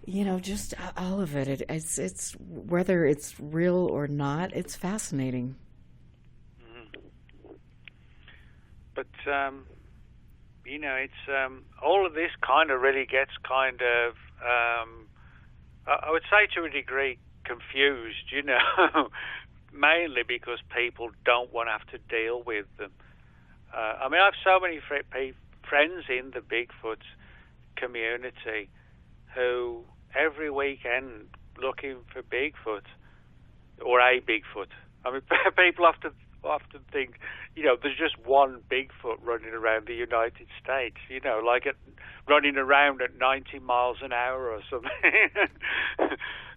you know, just all of it. It's whether it's real or not, it's fascinating. But, you know, it's all of this kind of really gets kind of, I would say to a degree, confused, you know, mainly because people don't want to have to deal with them. I mean, I have so many friends in the Bigfoot community who every weekend looking for Bigfoot or a Bigfoot, I mean, people often think, there's just one Bigfoot running around the United States, like running around at 90 miles an hour or something.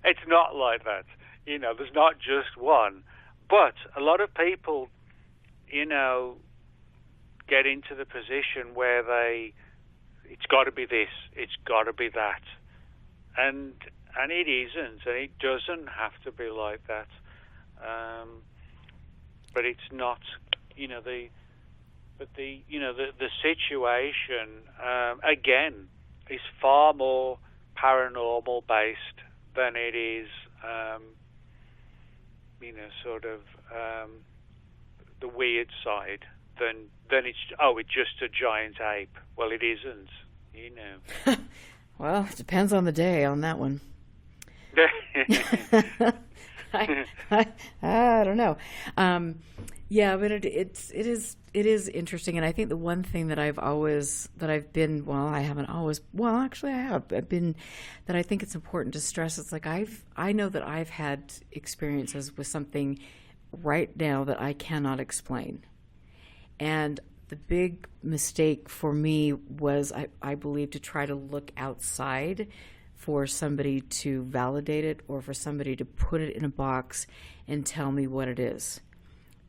It's not like that. There's not just one. But a lot of people, get into the position where it's got to be this, it's got to be that. And it isn't, and it doesn't have to be like that. But it's not, the situation, again, is far more paranormal based than it is, sort of the weird side. Then it's just a giant ape. Well, it isn't, Well, it depends on the day on that one. I don't know. Yeah, but it is interesting, and I think the one thing that I've been that I think it's important to stress. It's like I know that I've had experiences with something right now that I cannot explain, and the big mistake for me was I believe to try to look outside for somebody to validate it or for somebody to put it in a box and tell me what it is.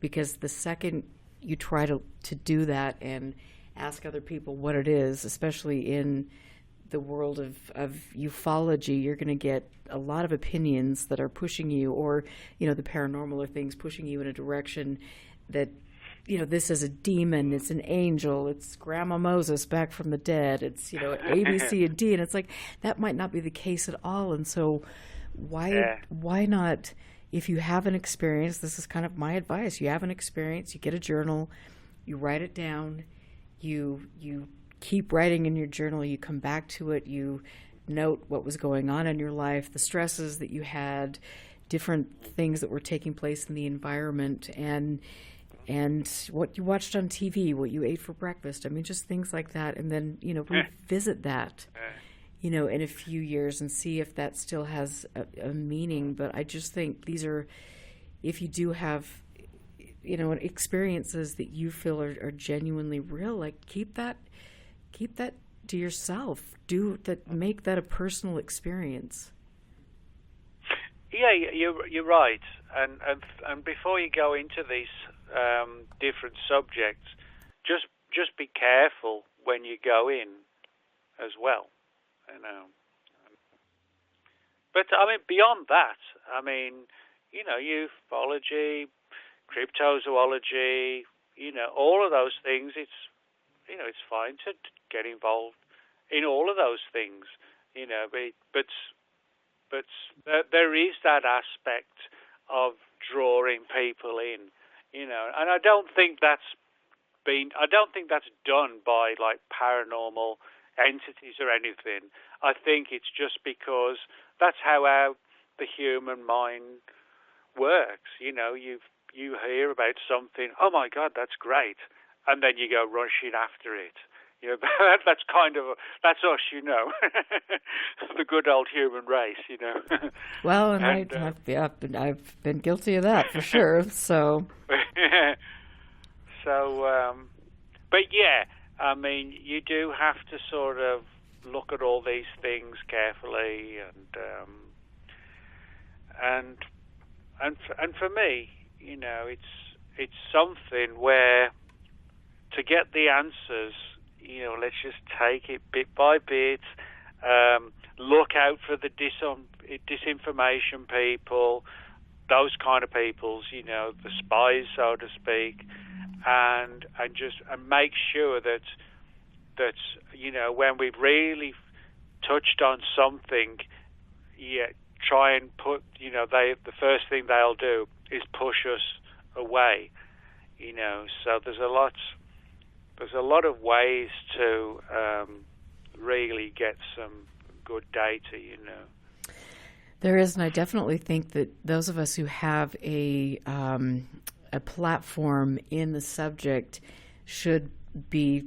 Because the second you try to do that and ask other people what it is, especially in the world of ufology, you're going to get a lot of opinions that are pushing you, or, the paranormal or things pushing you in a direction that, this is a demon, it's an angel, it's Grandma Moses back from the dead, it's, A, B, C, and D. And it's like, that might not be the case at all. And so why not, if you have an experience, this is kind of my advice, you have an experience, you get a journal, you write it down, you keep writing in your journal, you come back to it, you note what was going on in your life, the stresses that you had, different things that were taking place in the environment, and what you watched on TV, what you ate for breakfast. I mean, just things like that. And then, revisit that, in a few years and see if that still has a meaning. But I just think these are, if you do have, experiences that you feel are genuinely real, like keep that to yourself. Make that a personal experience. Yeah, you're right. And before you go into these different subjects, just be careful when you go in as well, But I mean, beyond that, ufology, cryptozoology, all of those things. It's fine to get involved in all of those things, but there is that aspect of drawing people in. And I don't think that's done by like paranormal entities or anything. I think it's just because that's how the human mind works. You hear about something, oh my God, that's great, and then you go rushing after it. That's us, the good old human race, Well, and I've been guilty of that for sure. So, but yeah, I mean, you do have to sort of look at all these things carefully, and for me, it's something where to get the answers. Let's just take it bit by bit. Look out for the disinformation people, those kind of peoples, the spies, so to speak, and make sure that when we've really touched on something, try and put, the first thing they'll do is push us away, So there's a lot of ways to really get some good data, There is, and I definitely think that those of us who have a platform in the subject should be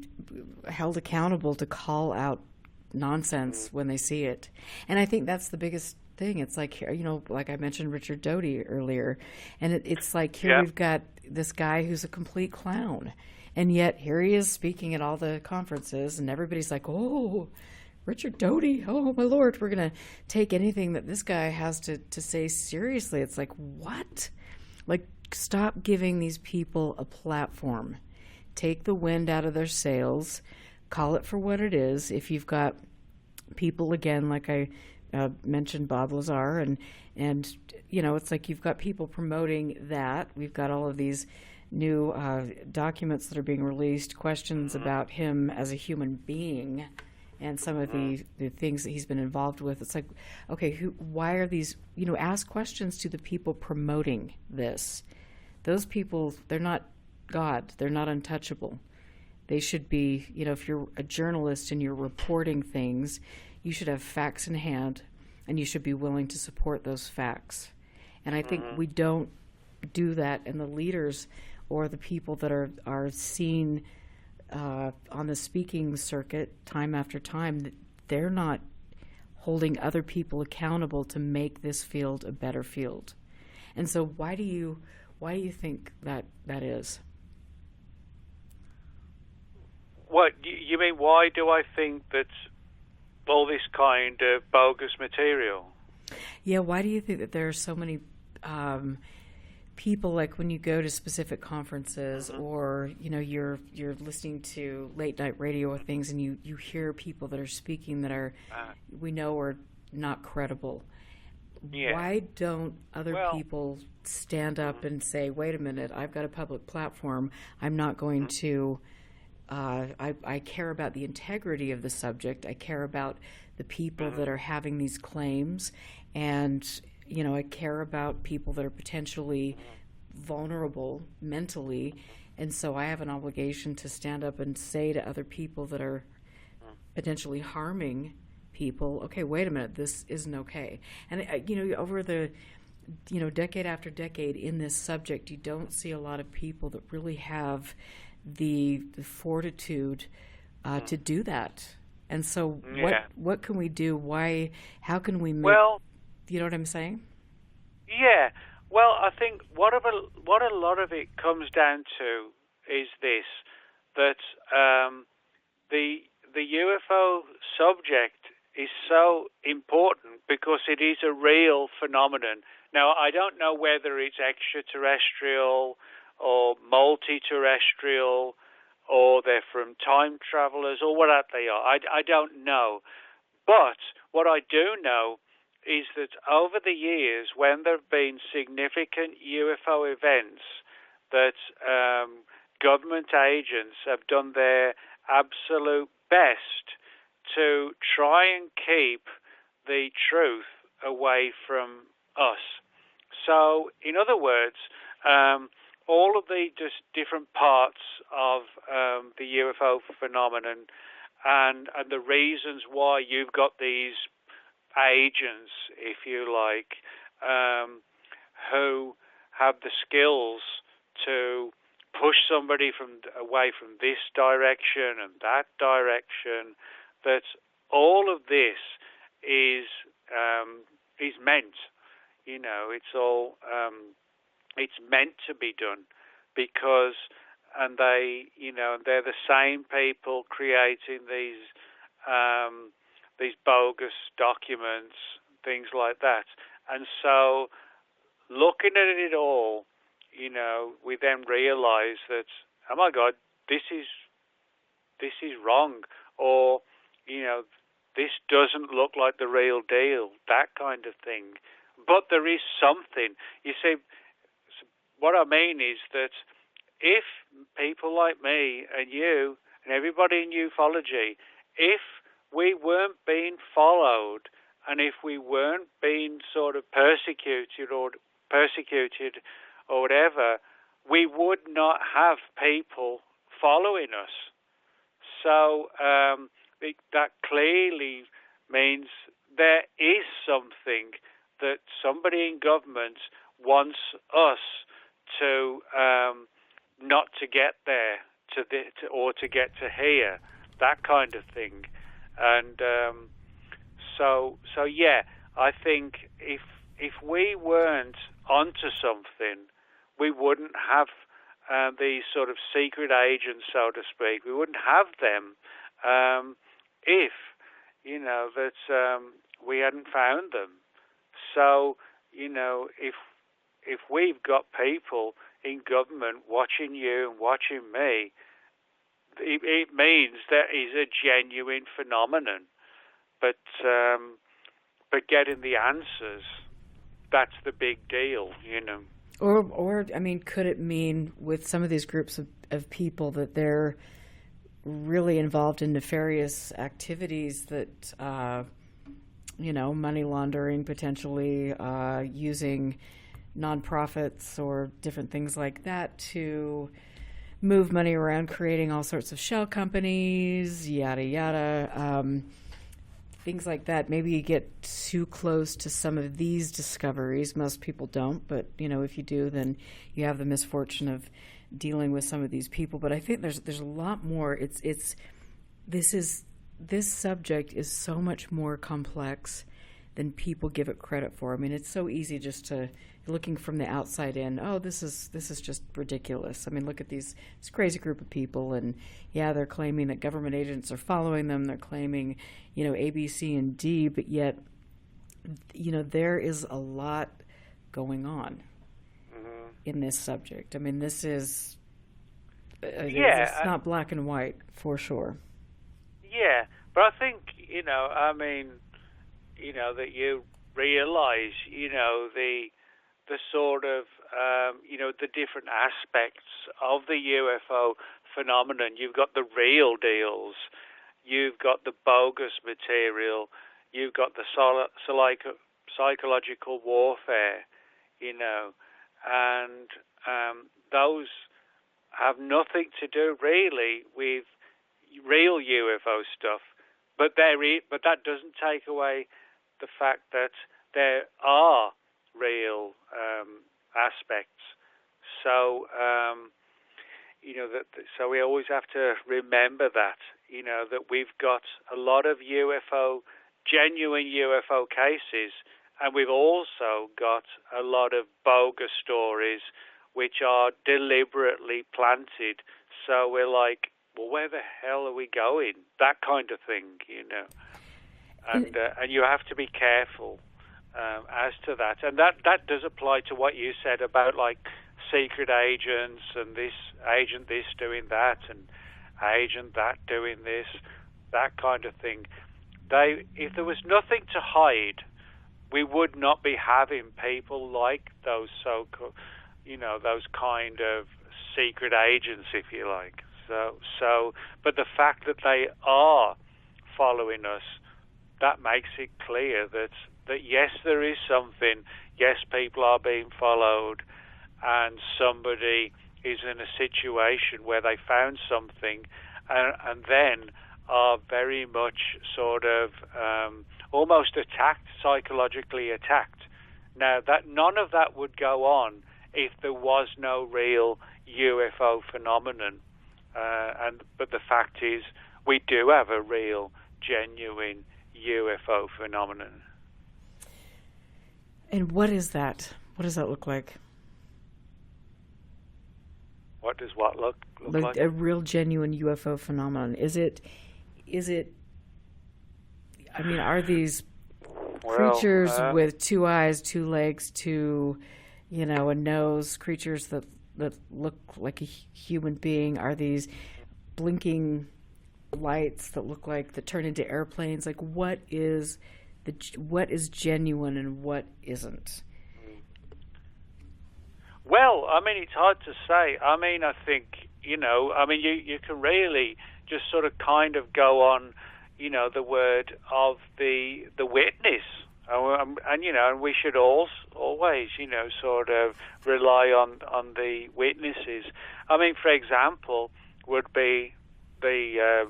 held accountable to call out nonsense when they see it. And I think that's the biggest thing. It's like, like I mentioned Richard Doty earlier, and it's like here Yeah. we've got this guy who's a complete clown, and yet here he is speaking at all the conferences, and everybody's like, oh, Richard Doty, oh my Lord, we're going to take anything that this guy has to say seriously. It's like, what? Like, stop giving these people a platform. Take the wind out of their sails. Call it for what it is. If you've got people, again, like I mentioned Bob Lazar, and it's like you've got people promoting that. We've got all of these new documents that are being released, questions about him as a human being, and some of the things that he's been involved with. It's like, okay, why are these, ask questions to the people promoting this. Those people, they're not God. They're not untouchable. They should be, if you're a journalist and you're reporting things, you should have facts in hand, and you should be willing to support those facts. And I think we don't do that, and the leaders or the people that are seen on the speaking circuit time after time, they're not holding other people accountable to make this field a better field. And so why do you think that is? What you mean? Why do I think that all this kind of bogus material? Yeah, why do you think that there are so many people, like when you go to specific conferences or you're listening to late night radio or things, and you hear people that are speaking that are we know are not credible? Yeah. Why don't other people stand up and say, wait a minute, I've got a public platform, I'm not going to I care about the integrity of the subject. I care about the people that are having these claims, and I care about people that are potentially vulnerable mentally, and so I have an obligation to stand up and say to other people that are potentially harming people, okay, wait a minute, this isn't okay. And over the decade after decade in this subject, you don't see a lot of people that really have the fortitude to do that. And so what can we do? How can we make, you know what I'm saying? Yeah. Well, I think what a lot of it comes down to is this, that the UFO subject is so important because it is a real phenomenon. Now, I don't know whether it's extraterrestrial or multi-terrestrial, or they're from time travelers, or what they are. I don't know. But what I do know is that over the years, when there have been significant UFO events, that government agents have done their absolute best to try and keep the truth away from us. So, in other words, all of the just different parts of the UFO phenomenon and the reasons why you've got these agents, if you like, who have the skills to push somebody away from this direction and that direction, that all of this is meant. It's all it's meant to be done because, and they're the same people creating these bogus documents, things like that. And so, looking at it all, we then realize that, oh my God, this is wrong, or this doesn't look like the real deal, that kind of thing. But there is something. You see, what I mean is that if people like me and you and everybody in ufology, if we weren't being followed and if we weren't being sort of persecuted or whatever, we would not have people following us. So that clearly means there is something that somebody in government wants us to not to get there, or to get to here, that kind of thing. And so yeah, I think if we weren't onto something, we wouldn't have these sort of secret agents, so to speak. We wouldn't have them if, that we hadn't found them. So, if we've got people in government watching you and watching me, it means there is a genuine phenomenon. But getting the answers, that's the big deal, Or I mean, could it mean with some of these groups of people that they're really involved in nefarious activities that, money laundering, potentially using nonprofits or different things like that to move money around, creating all sorts of shell companies, yada, yada, things like that. Maybe you get too close to some of these discoveries. Most people don't, but, if you do, then you have the misfortune of dealing with some of these people. But I think there's a lot more. This subject is so much more complex than people give it credit for. I mean, it's so easy just to looking from the outside in. Oh, this is just ridiculous. I mean, look at this crazy group of people, and yeah, they're claiming that government agents are following them. They're claiming, A, B, C, and D, but yet, there is a lot going on in this subject. I mean, this is it's not black and white for sure. Yeah, but I think that you realize the sort of the different aspects of the UFO phenomenon. You've got the real deals, you've got the bogus material, you've got the psychological warfare, and those have nothing to do really with real UFO stuff. But that doesn't take away the fact that there are real aspects. So so we always have to remember that that we've got a lot of genuine UFO cases, and we've also got a lot of bogus stories which are deliberately planted. So we're like, well, where the hell are we going? That kind of thing, and you have to be careful as to that. And that does apply to what you said about like secret agents and this agent this doing that and agent that doing this, that kind of thing. If there was nothing to hide, we would not be having people like those those kind of secret agents, if you like. But the fact that they are following us, that makes it clear that yes, there is something. Yes, people are being followed, and somebody is in a situation where they found something, and then are very much sort of almost attacked, psychologically attacked. Now, that none of that would go on if there was no real UFO phenomenon. But the fact is, we do have a real, genuine UFO phenomenon. And what is that? What does that look like? What does what look like? A real, genuine UFO phenomenon. Is it? I mean, are these creatures with two eyes, two legs, a nose? Creatures that look like a human being? Are these blinking lights that turn into airplanes? Like, what is genuine and what isn't? Well, I mean, it's hard to say. I mean, I think you can really just sort of kind of go on, the word of the witness, and we should always, sort of rely on the witnesses. I mean, for example, would be the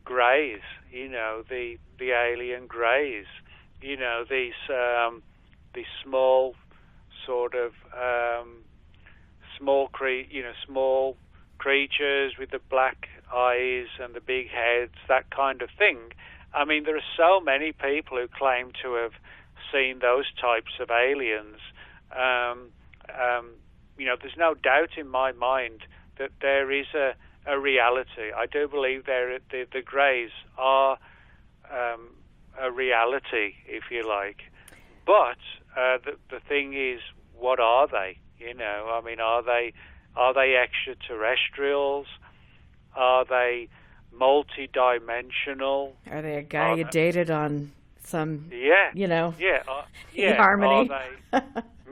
greys, the alien greys, these small sort of small creatures with the black eyes and the big heads, that kind of thing. I mean, there are so many people who claim to have seen those types of aliens. There's no doubt in my mind that there is a reality. I do believe the Greys are a reality, if you like. But the thing is, what are they? I mean, are they extraterrestrials? Are they multi-dimensional? Are they a guy you dated on some? Yeah. Harmony. Are they?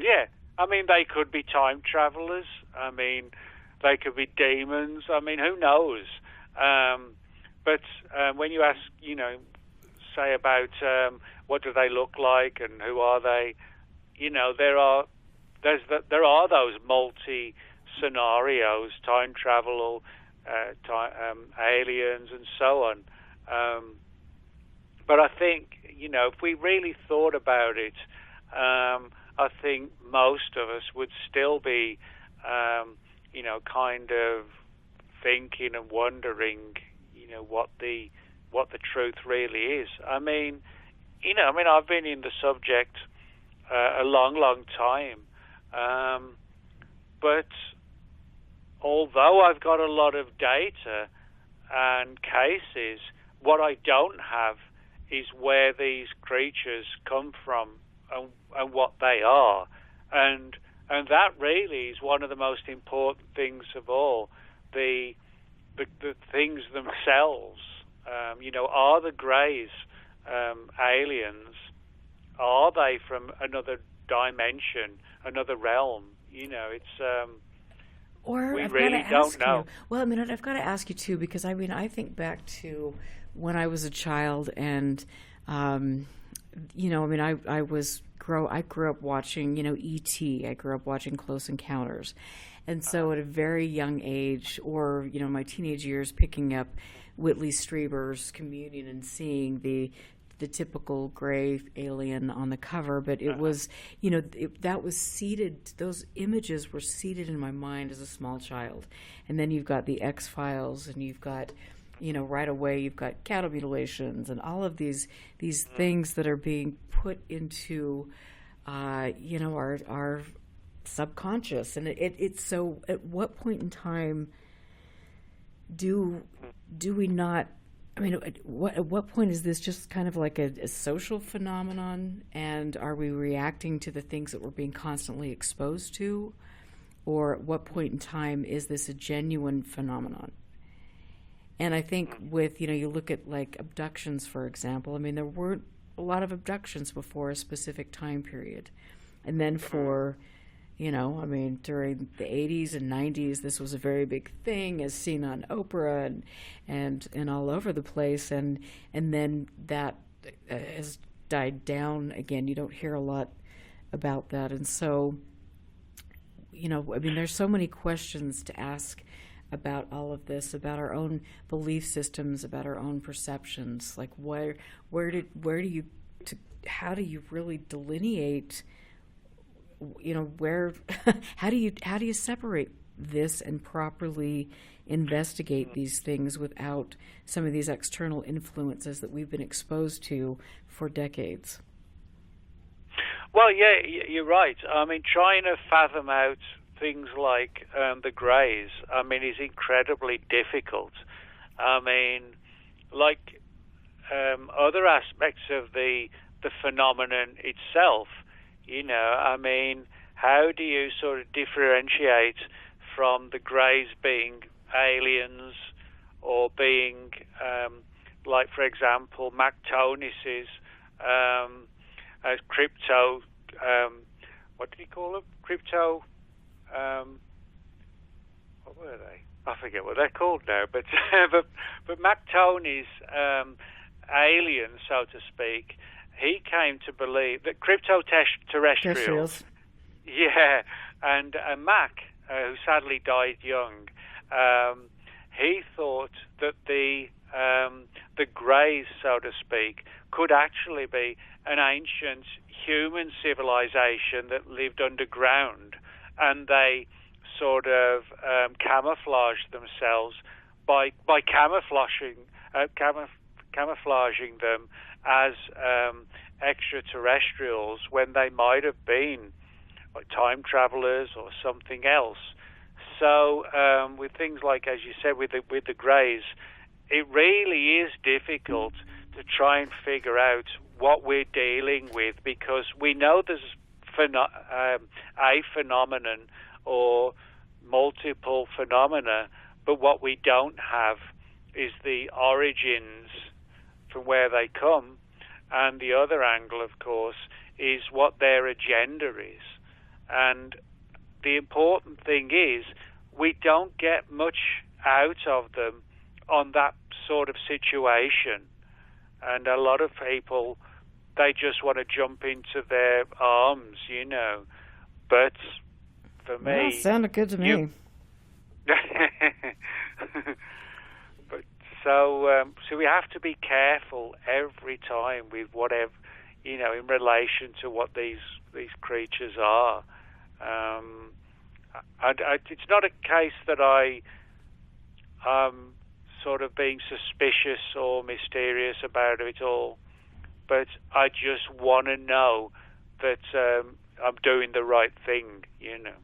Yeah. I mean, they could be time travelers. I mean, they could be demons. I mean, who knows? But when you ask, say about what do they look like and who are they, there are those multi scenarios, time travel, aliens, and so on. But I think, if we really thought about it, I think most of us would still be, kind of thinking and wondering, what the truth really is. I mean, I've been in the subject a long, long time, but although I've got a lot of data and cases, what I don't have is where these creatures come from and what they are, and that really is one of the most important things of all. The things themselves. Are the Greys aliens? Are they from another dimension, another realm? It's or we I've really don't know. Well, I've got to ask you too, because I think back to when I was a child, and I grew up watching E.T. I grew up watching Close Encounters, and so at a very young age, or my teenage years, picking up Whitley Strieber's Communion and seeing the typical gray alien on the cover, but it was, that was seeded, those images were seeded in my mind as a small child. And then you've got the X-Files, and you've got, right away you've got cattle mutilations and all of these things that are being put into, our subconscious. And it's so, at what point in time do we not, at what point is this just kind of like a social phenomenon, and are we reacting to the things that we're being constantly exposed to? Or at what point in time is this a genuine phenomenon? And I think with, you look at like abductions, for example, there weren't a lot of abductions before a specific time period. And then for, during the 80s and 90s, this was a very big thing, as seen on Oprah and all over the place. And then that has died down again. You don't hear a lot about that. And so, there's so many questions to ask about all of this, about our own belief systems, about our own perceptions. Like, how do you really delineate, how do you separate this and properly investigate these things without some of these external influences that we've been exposed to for decades? Well, yeah, you're right. Trying to fathom out things like the Greys, is incredibly difficult. Other aspects of the phenomenon itself, how do you sort of differentiate from the Greys being aliens or being, for example, Mactonis's as crypto, what did he call them? Crypto, what were they? I forget what they're called now, but Mactoni's alien, so to speak, he came to believe that crypto-terrestrials. Yeah, and Mac, who sadly died young, he thought that the Greys, so to speak, could actually be an ancient human civilization that lived underground, and they sort of camouflaged themselves by camouflaging camouflaging them as extraterrestrials when they might have been like time travelers or something else. So with things like, as you said, with the greys, it really is difficult to try and figure out what we're dealing with, because we know there's a phenomenon or multiple phenomena, but what we don't have is the origins from where they come. And the other angle, of course, is what their agenda is. And the important thing is we don't get much out of them on that sort of situation. And a lot of people, they just want to jump into their arms, you know. But for me... Well, sounded good to me. But so we have to be careful every time with whatever, you know, in relation to what these creatures are. It's not a case that I'm sort of being suspicious or mysterious about it all, but I just want to know that I'm doing the right thing, you know.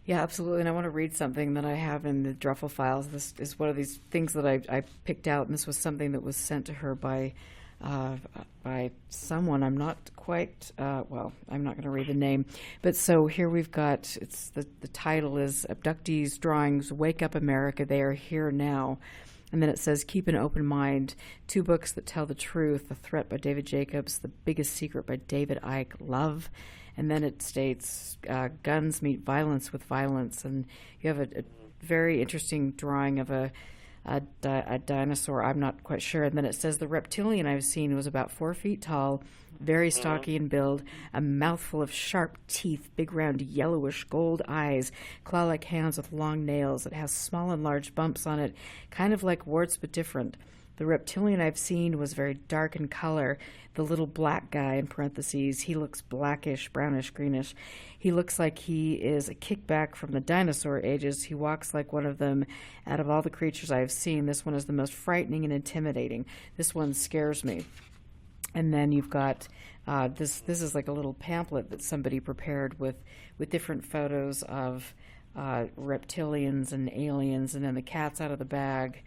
Yeah, absolutely. And I want to read something that I have in the Druffle files. This is one of these things that I picked out, and this was something that was sent to her by someone. I'm not quite, I'm not going to read the name. But so here we've got, it's the title is Abductees Drawings, Wake Up America, They Are Here Now. And then it says, Keep an Open Mind, 2 books that tell the truth, The Threat by David Jacobs, The Biggest Secret by David Icke, Love. And then it states, Guns Meet Violence with Violence. And you have a very interesting drawing of a dinosaur. I'm not quite sure. And then it says, The reptilian I've seen was about 4 feet tall, very stocky in build, a mouthful of sharp teeth, big round yellowish gold eyes, claw-like hands with long nails. It has small and large bumps on it, kind of like warts but different. The reptilian I've seen was very dark in color. The little black guy, in parentheses, he looks blackish, brownish, greenish. He looks like he is a kickback from the dinosaur ages. He walks like one of them. Out of all the creatures I've seen, this one is the most frightening and intimidating. This one scares me. And then you've got this is like a little pamphlet that somebody prepared with different photos of reptilians and aliens, and then the cat's out of the bag.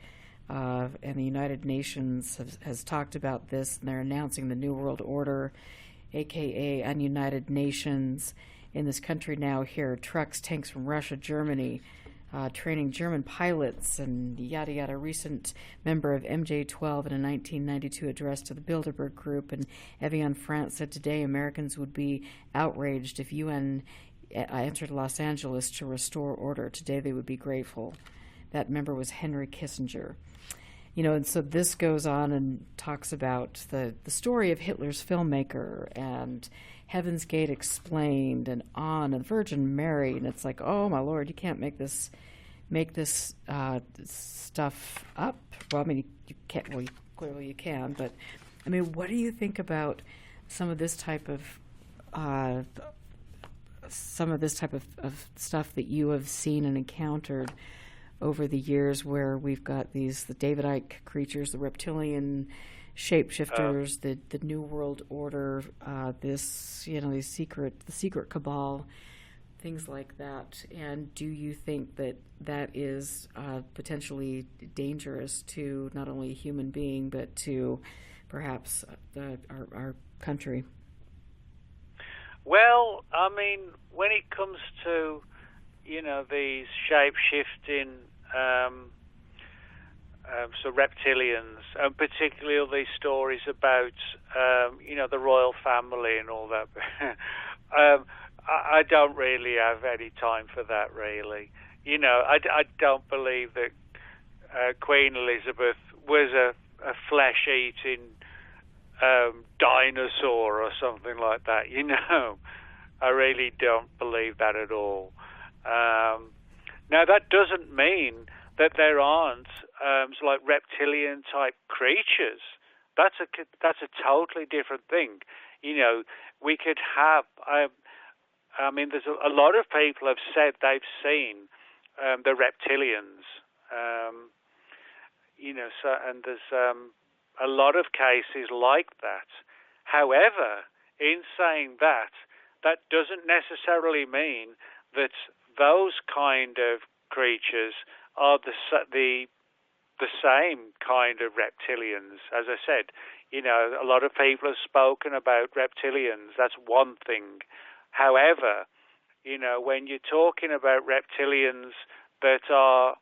And the United Nations has talked about this, and they're announcing the New World Order, a.k.a. Ununited Nations, in this country now here. Trucks, tanks from Russia, Germany, training German pilots, and yada yada. A recent member of MJ-12 in a 1992 address to the Bilderberg Group in Evian, France, said today Americans would be outraged if UN entered Los Angeles to restore order. Today they would be grateful. That member was Henry Kissinger. You know, and so this goes on and talks about the story of Hitler's filmmaker and Heaven's Gate Explained and on and Virgin Mary, and it's like, oh my Lord, you can't make this stuff up. Well, I mean, you can't. Well, clearly you can, but I mean, what do you think about some of this type of stuff that you have seen and encountered over the years, where we've got the David Icke creatures, the reptilian shapeshifters, the New World Order, the secret cabal, things like that. And do you think that is potentially dangerous to not only a human being, but to perhaps our country? Well, I mean, when it comes to, you know, these shape-shifting so reptilians, and particularly all these stories about, you know, the royal family and all that, I don't really have any time for that, really. You know, I don't believe that Queen Elizabeth was a flesh-eating dinosaur or something like that, you know. I really don't believe that at all. Now, that doesn't mean that there aren't like reptilian-type creatures. That's a totally different thing. You know, we could have... I mean, there's a lot of people have said they've seen the reptilians. You know, so, and there's a lot of cases like that. However, in saying that, that doesn't necessarily mean that those kind of creatures are the same kind of reptilians. As I said, a lot of people have spoken about reptilians. That's one thing. However, when you're talking about reptilians that are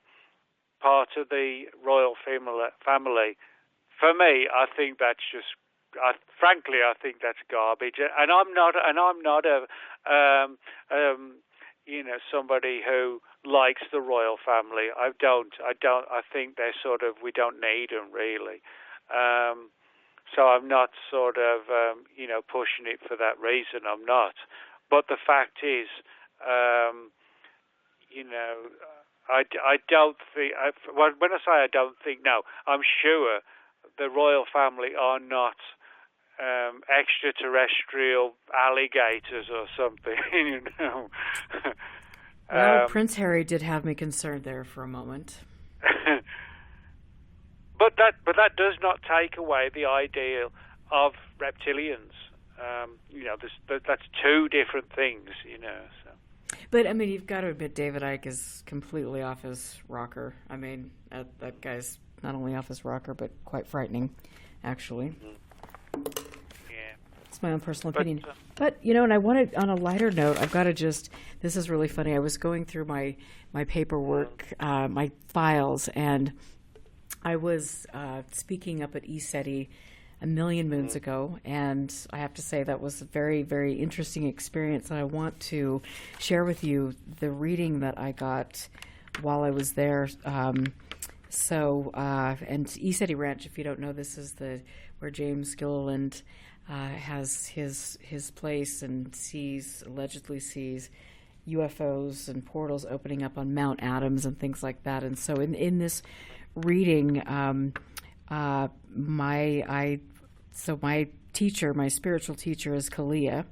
part of the royal family, for me, I think that's just, frankly, I think that's garbage. And I'm not a, somebody who likes the royal family. I think they're sort of, we don't need them really. So I'm not sort of, pushing it for that reason. I'm not. But the fact is, I don't think, when I say I don't think, no, I'm sure the royal family are not extraterrestrial alligators or something, Well, Prince Harry did have me concerned there for a moment. But that does not take away the idea of reptilians. That's two different things, So. But I mean, you've got to admit, David Icke is completely off his rocker. I mean, that guy's not only off his rocker, but quite frightening, actually. Mm-hmm. Yeah, it's my own personal opinion. But and I wanted, on a lighter note, I've got to just. This is really funny. I was going through my paperwork, my files, and I was speaking up at ECETI a million moons ago, and I have to say that was a very, very interesting experience, and I want to share with you the reading that I got while I was there. And ECETI Ranch, if you don't know, this is where James Gilliland has his place and allegedly sees UFOs and portals opening up on Mount Adams and things like that. And so in this reading, my teacher, my spiritual teacher, is Kalia,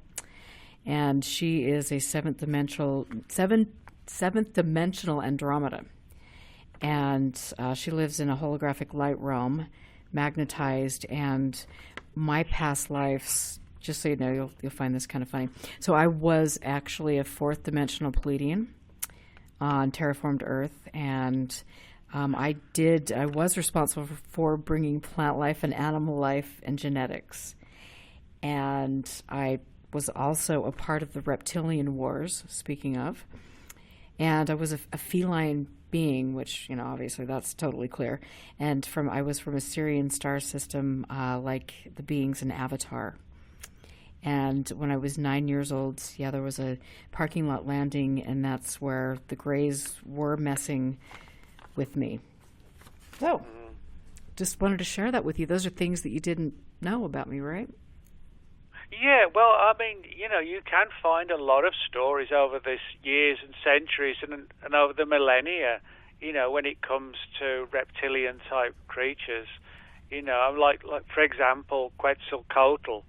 and she is a seventh dimensional Andromeda, and she lives in a holographic light realm, magnetized. And my past lives, just so you know, you'll find this kind of funny. So I was actually a fourth dimensional Pleiadian on terraformed Earth, and I was responsible for bringing plant life and animal life and genetics. And I was also a part of the Reptilian Wars, speaking of. And I was a feline being, which, obviously that's totally clear. And I was from a Sirian star system, like the beings in Avatar. And when I was 9 years old, there was a parking lot landing, and that's where the Greys were messing with me. So, just wanted to share that with you. Those are things that you didn't know about me, right? Yeah, well, I mean, you can find a lot of stories over the years and centuries and over the millennia, when it comes to reptilian-type creatures. Like for example, Quetzalcoatl,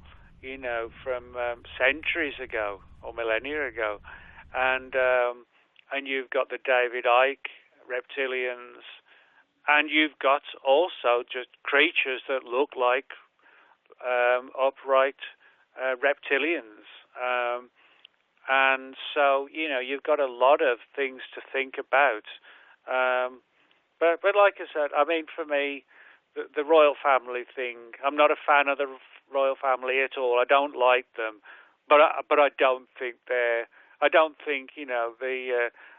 from centuries ago or millennia ago. And you've got the David Icke reptilians, and you've got also just creatures that look like upright reptilians, and so you've got a lot of things to think about. But like I said, I mean, for me, the royal family thing, I'm not a fan of the royal family at all. I don't like them, but I don't think the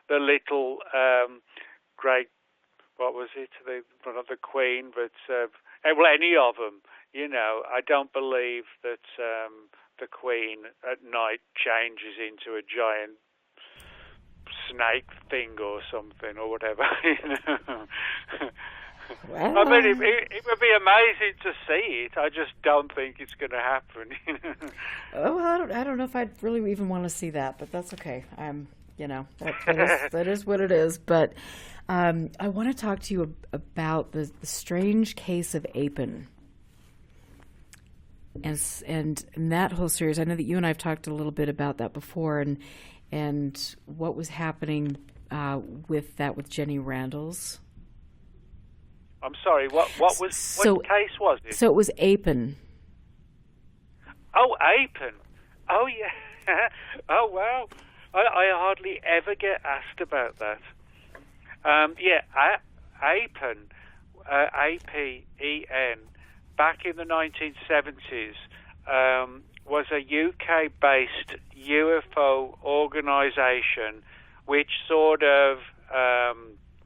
little great, what was it? Not the Queen, but any of them. I don't believe that the Queen at night changes into a giant snake thing or something or whatever. Well, I mean, it would be amazing to see it. I just don't think it's going to happen. Oh, well, I don't know if I'd really even want to see that, but that's okay. That is what it is. But I want to talk to you about the strange case of APEN. And in that whole series, I know that you and I have talked a little bit about that before, and what was happening with Jenny Randall's. I'm sorry. What what case was it? So it was APEN. Oh, APEN. Oh, yeah. Oh, wow. I hardly ever get asked about that. Yeah, APEN, APEN, back in the 1970s, was a UK-based UFO organisation which sort of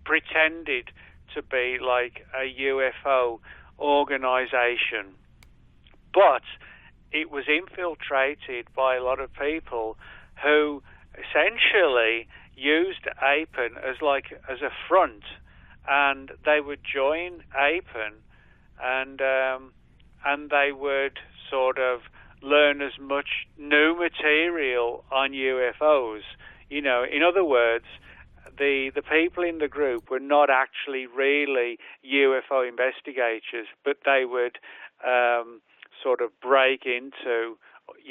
pretended to be like a UFO organisation. But it was infiltrated by a lot of people who essentially used APEN as a front, and they would join APEN, and they would sort of learn as much new material on UFOs. You know, in other words, the people in the group were not actually really UFO investigators, but they would sort of break into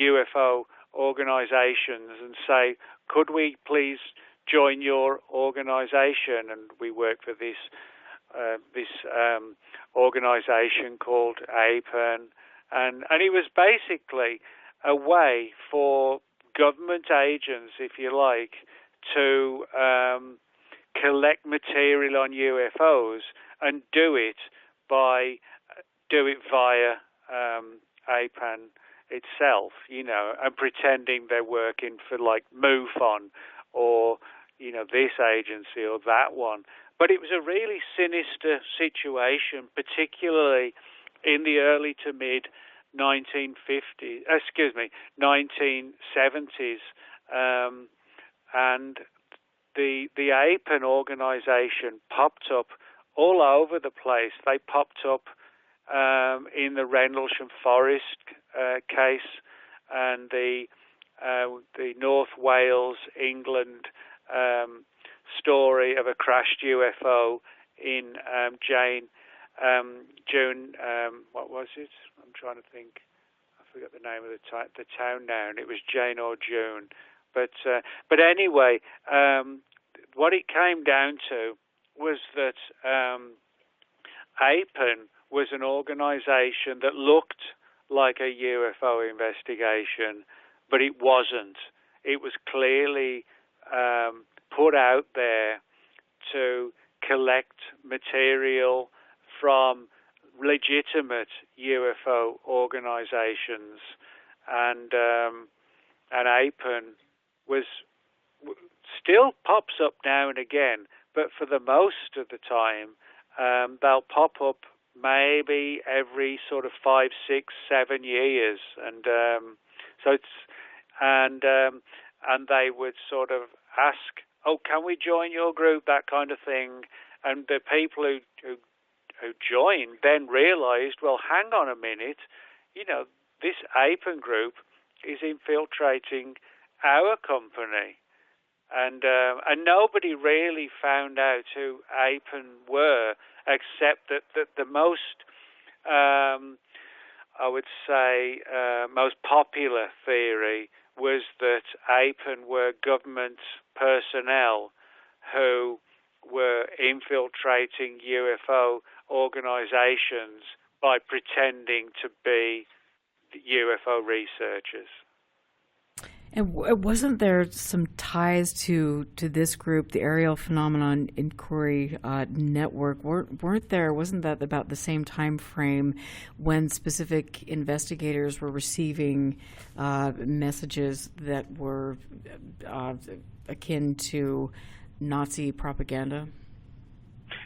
UFO organizations and say, could we please join your organization? And we work for this organization called APEN, and it was basically a way for government agents, if you like, to collect material on UFOs and do it via APEN itself, you know, and pretending they're working for like MUFON or, you know, this agency or that one. But it was a really sinister situation, particularly in the early to mid 1970s, and the APEN organization popped up all over the place. They popped up in the Rendlesham Forest case, and the North Wales, England story of a crashed UFO in June. What was it? I'm trying to think. I forgot the name of the town now, and it was Jane or June. But anyway, what it came down to was that APEN was an organization that looked like a UFO investigation, but it wasn't. It was clearly put out there to collect material from legitimate UFO organizations, and APEN still pops up now and again, but for the most of the time, they'll pop up maybe every sort of 5, 6, 7 years, and they would sort of ask, "Oh, can we join your group?" That kind of thing, and the people who joined then realized, well, hang on a minute, you know, this APEN group is infiltrating our company, and nobody really found out who APEN were, except that the most, I would say, most popular theory was that APEN were government personnel who were infiltrating UFO organizations by pretending to be UFO researchers. And wasn't there some ties to this group, the Aerial Phenomenon Inquiry Network? Weren't there? Wasn't that about the same time frame when specific investigators were receiving messages that were akin to Nazi propaganda?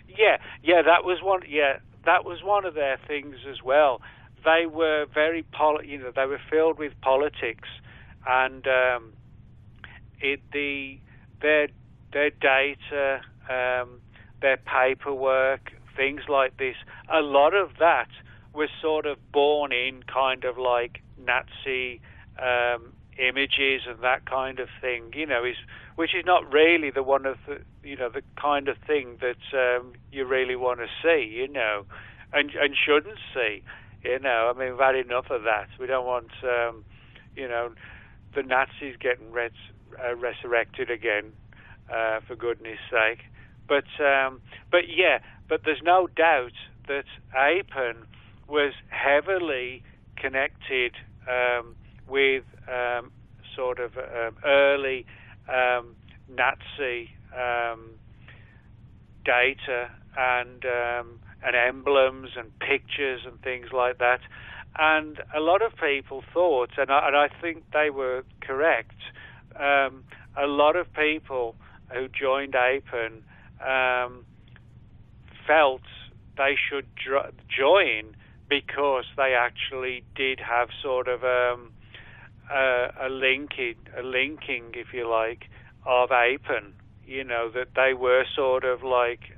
Yeah, that was one. Yeah, that was one of their things as well. They were very they were filled with politics. And their data, their paperwork, things like this, a lot of that was sort of born in kind of like Nazi images and that kind of thing, you know, which is not really the one of the, you know, the kind of thing that you really want to see, you know, and shouldn't see, you know. I mean, we've had enough of that. We don't want, you know, the Nazis getting resurrected again, for goodness sake. But there's no doubt that APEN was heavily connected with sort of early Nazi data and emblems and pictures and things like that. And a lot of people thought, and I think they were correct, a lot of people who joined APEN felt they should join because they actually did have sort of a linking, if you like, of APEN. You know, that they were sort of like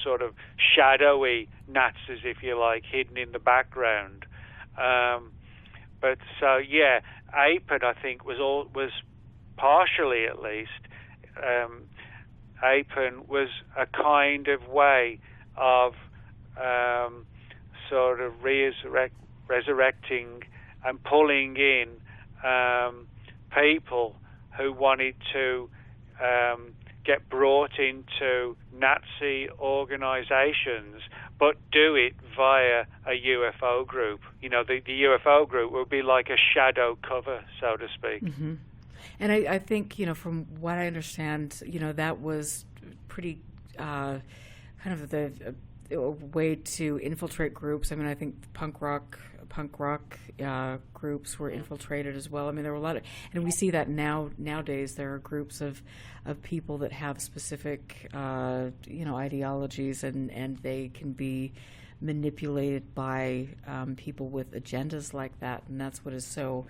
sort of shadowy Nazis, if you like, hidden in the background. But so yeah, APEN I think was partially, at least, APEN was a kind of way of sort of resurrecting and pulling in people who wanted to get brought into Nazi organizations, but do it via a UFO group. You know, the UFO group would be like a shadow cover, so to speak. Mm-hmm. And I think, you know, from what I understand, you know, that was pretty kind of the way to infiltrate groups. I mean, I think punk rock groups were infiltrated as well. I mean, there were a lot of, and we see that nowadays. There are groups of people that have specific, you know, ideologies, and they can be manipulated by people with agendas like that, and that's what is so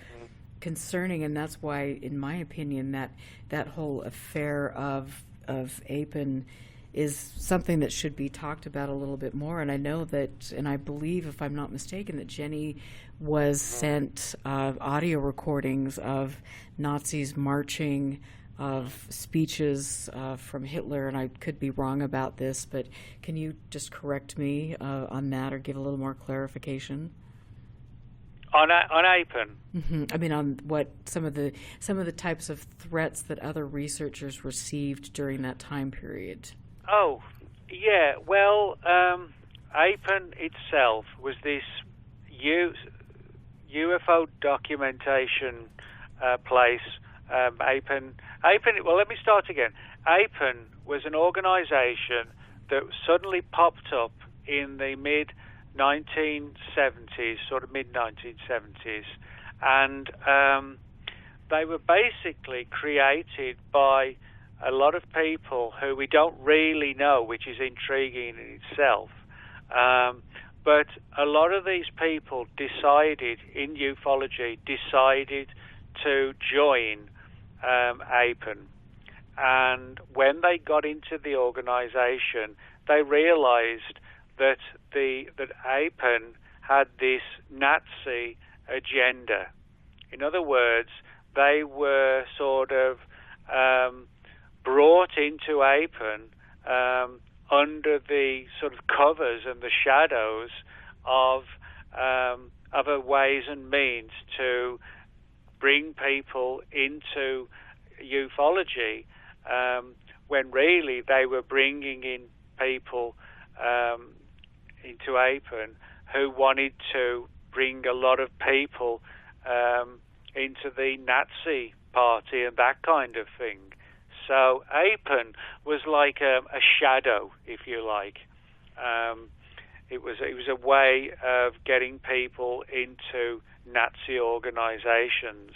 concerning. And that's why, in my opinion, that whole affair of APEN is something that should be talked about a little bit more. And I know that, and I believe, if I'm not mistaken, that Jenny was sent audio recordings of Nazis marching, of speeches from Hitler, and I could be wrong about this, but can you just correct me on that, or give a little more clarification? On APEN? Mm-hmm. I mean, on what some of the types of threats that other researchers received during that time period. Oh, yeah. Well, APEN itself was this UFO documentation place. APEN. Well, let me start again. APEN was an organization that suddenly popped up in the mid-1970s, sort of mid-1970s, and they were basically created by a lot of people who we don't really know, which is intriguing in itself. But a lot of these people decided to join APEN. And when they got into the organization, they realized that APEN had this Nazi agenda. In other words, they were sort of brought into APEN under the sort of covers and the shadows of other ways and means to bring people into ufology, when really they were bringing in people into APEN who wanted to bring a lot of people into the Nazi party and that kind of thing. So APEN was like a shadow, if you like. It was a way of getting people into Nazi organizations,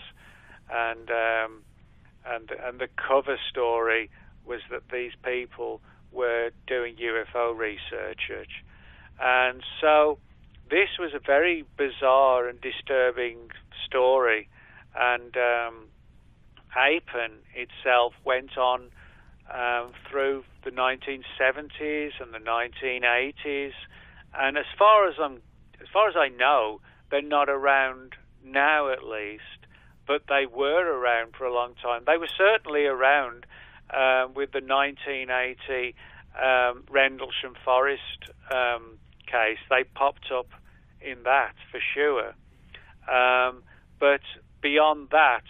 and the cover story was that these people were doing UFO research, and so this was a very bizarre and disturbing story, and APEN itself went on through the 1970s and the 1980s, and as far as I know, they're not around now, at least, but they were around for a long time. They were certainly around with the 1980 Rendlesham Forest case. They popped up in that for sure, but beyond that,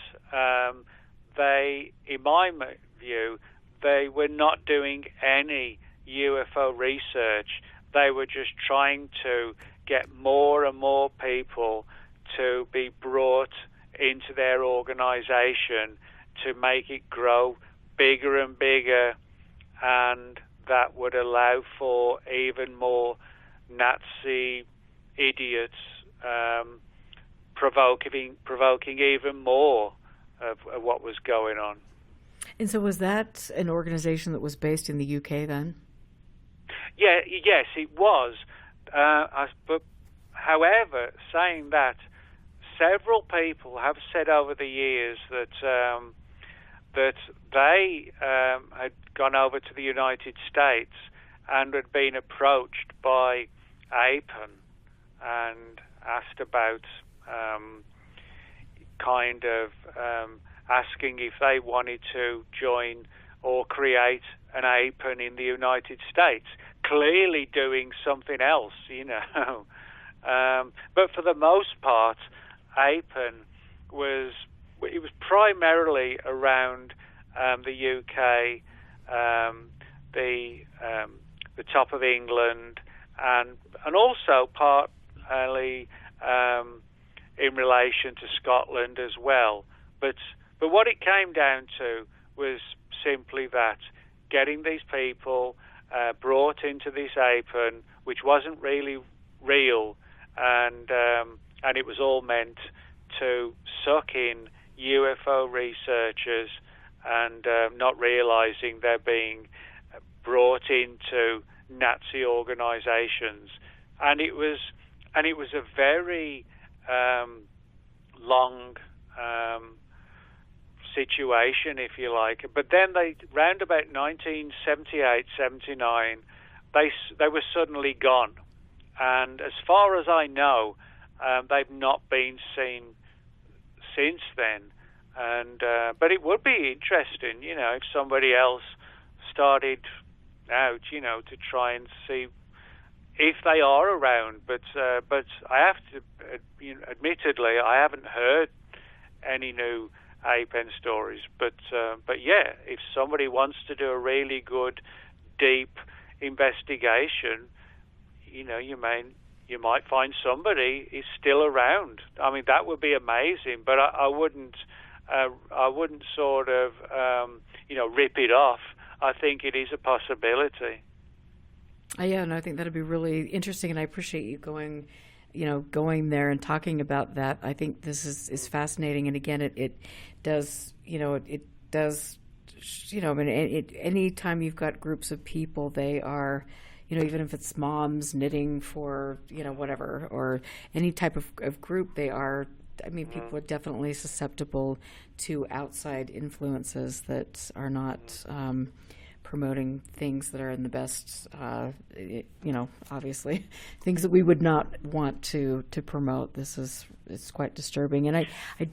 they, in my view, they were not doing any UFO research. They were just trying to get more and more people to be brought into their organization to make it grow bigger and bigger, and that would allow for even more Nazi idiots provoking even more of what was going on. And so was that an organization that was based in the UK then? Yeah, yes, it was. But however, saying that, several people have said over the years that that they had gone over to the United States and had been approached by APEN and asked about asking if they wanted to join or create an APEN in the United States, clearly doing something else, but for the most part, APEN was primarily around the UK, the top of England, and also partly in relation to Scotland as well. But what it came down to was simply that getting these people brought into this APEN, which wasn't really real, and it was all meant to suck in UFO researchers, and not realizing they're being brought into Nazi organizations. And it was a very long situation, if you like. But then round about 1978, 79, they were suddenly gone. And as far as I know, they've not been seen since then. And but it would be interesting, if somebody else started out, to try and see if they are around. But I have to, admittedly, I haven't heard any new APEN stories. But yeah, if somebody wants to do a really good, deep investigation, you might find somebody is still around. I mean, that would be amazing. But I wouldn't sort of rip it off. I think it is a possibility. Yeah, and I think that'd be really interesting, and I appreciate you going there and talking about that. I think this is fascinating, and again, it does, anytime you've got groups of people, they are, even if it's moms knitting for, whatever, or any type of group, they are, people are definitely susceptible to outside influences that are not promoting things that are in the best, obviously, things that we would not want to promote. It's quite disturbing. And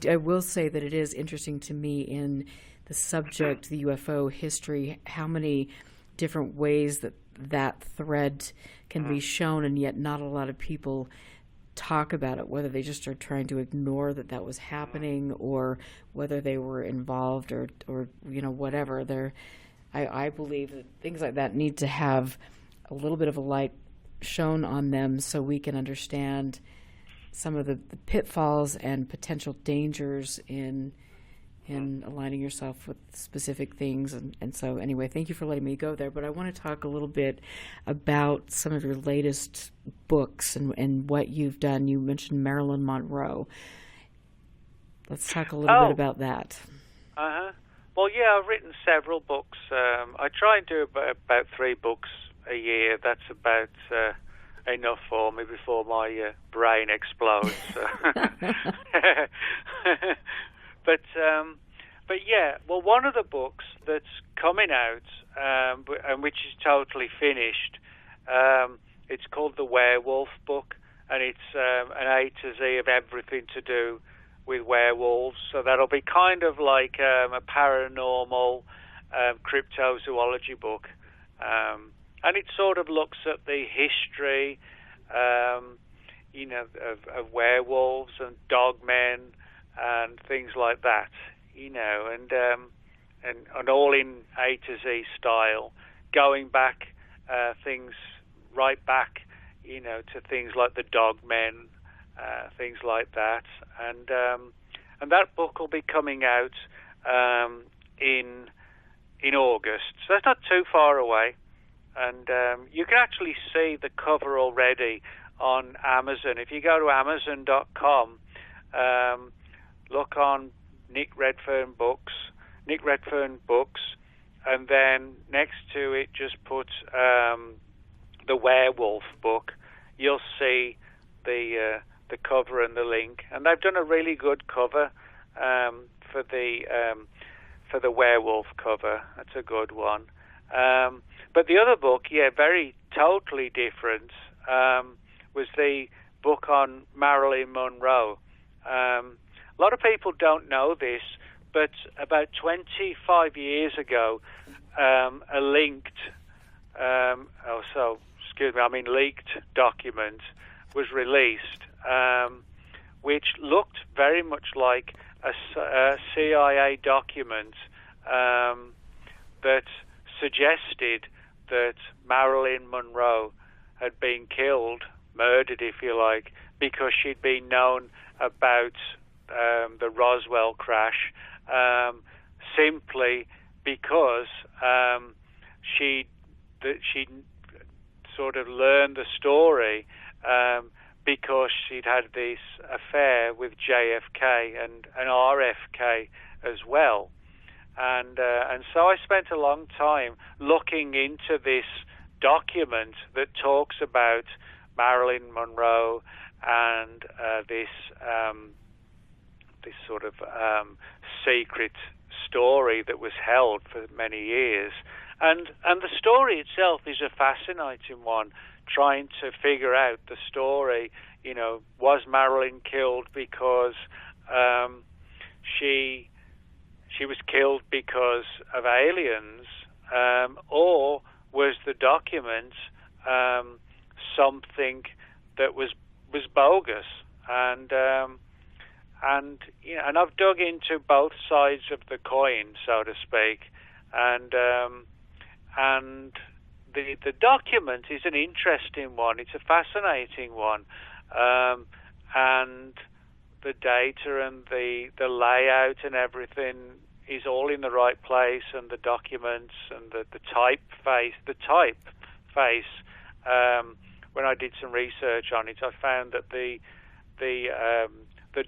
I will say that it is interesting to me in the subject, the UFO history, how many different ways that thread can be shown, and yet not a lot of people talk about it, whether they just are trying to ignore that was happening, or whether they were involved, or whatever. I believe that things like that need to have a little bit of a light shown on them so we can understand some of the pitfalls and potential dangers in aligning yourself with specific things. And so anyway, thank you for letting me go there. But I want to talk a little bit about some of your latest books and what you've done. You mentioned Marilyn Monroe. Let's talk a little bit about that. Uh-huh. Well, yeah, I've written several books. I try and do about 3 books a year. That's about enough for me before my brain explodes. But yeah, well, one of the books that's coming out, and which is totally finished, it's called The Werewolf Book, and it's an A to Z of everything to do with werewolves. So that'll be kind of like a paranormal cryptozoology book. And it sort of looks at the history, of werewolves and dogmen and things like that, and and all in A to Z style, going back things right back, to things like the Dogmen, things like that, and that book will be coming out in August, so that's not too far away, and you can actually see the cover already on Amazon. If you go to Amazon.com, look on Nick Redfern Books, and then next to it just put the werewolf book. You'll see the cover and the link, and they've done a really good cover for the werewolf cover. That's a good one. But the other book, very totally different, was the book on Marilyn Monroe. A lot of people don't know this, but about 25 years ago, a leaked document was released, which looked very much like a CIA document that suggested that Marilyn Monroe had been killed, murdered if you like, because she'd been known about the Roswell crash, simply because she sort of learned the story because she'd had this affair with JFK and RFK as well. And so I spent a long time looking into this document that talks about Marilyn Monroe and this sort of secret story that was held for many years. And the story itself is a fascinating one, trying to figure out the story. Was Marilyn killed because she was killed because of aliens, or was the document something that was bogus? And I've dug into both sides of the coin, so to speak, and the document is an interesting one. It's a fascinating one, and the data and the layout and everything is all in the right place, and the documents and the typeface. When I did some research on it, I found that the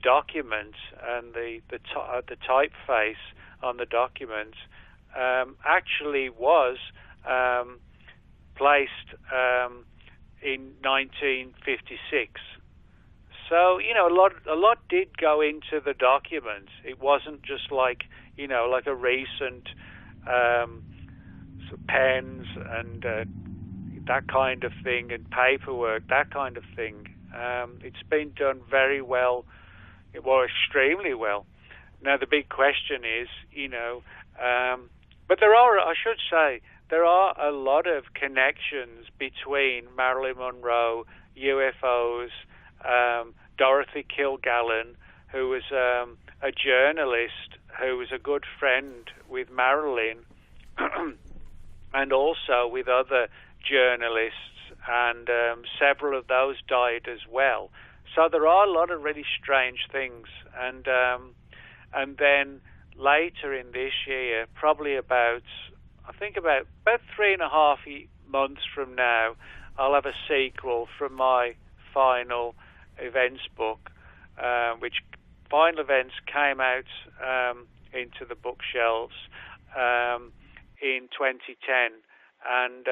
document and the typeface on the document actually was placed in 1956. So a lot did go into the document. It wasn't just like a recent pens and that kind of thing, and paperwork, that kind of thing. It's been done very well, extremely well. Now the big question is, but I should say, there are a lot of connections between Marilyn Monroe, UFOs, Dorothy Kilgallen, who was a journalist who was a good friend with Marilyn, and also with other journalists, and several of those died as well. So there are a lot of really strange things, and then later in this year, probably about 3.5 months from now, I'll have a sequel from my final events book, which final events came out into the bookshelves in 2010, and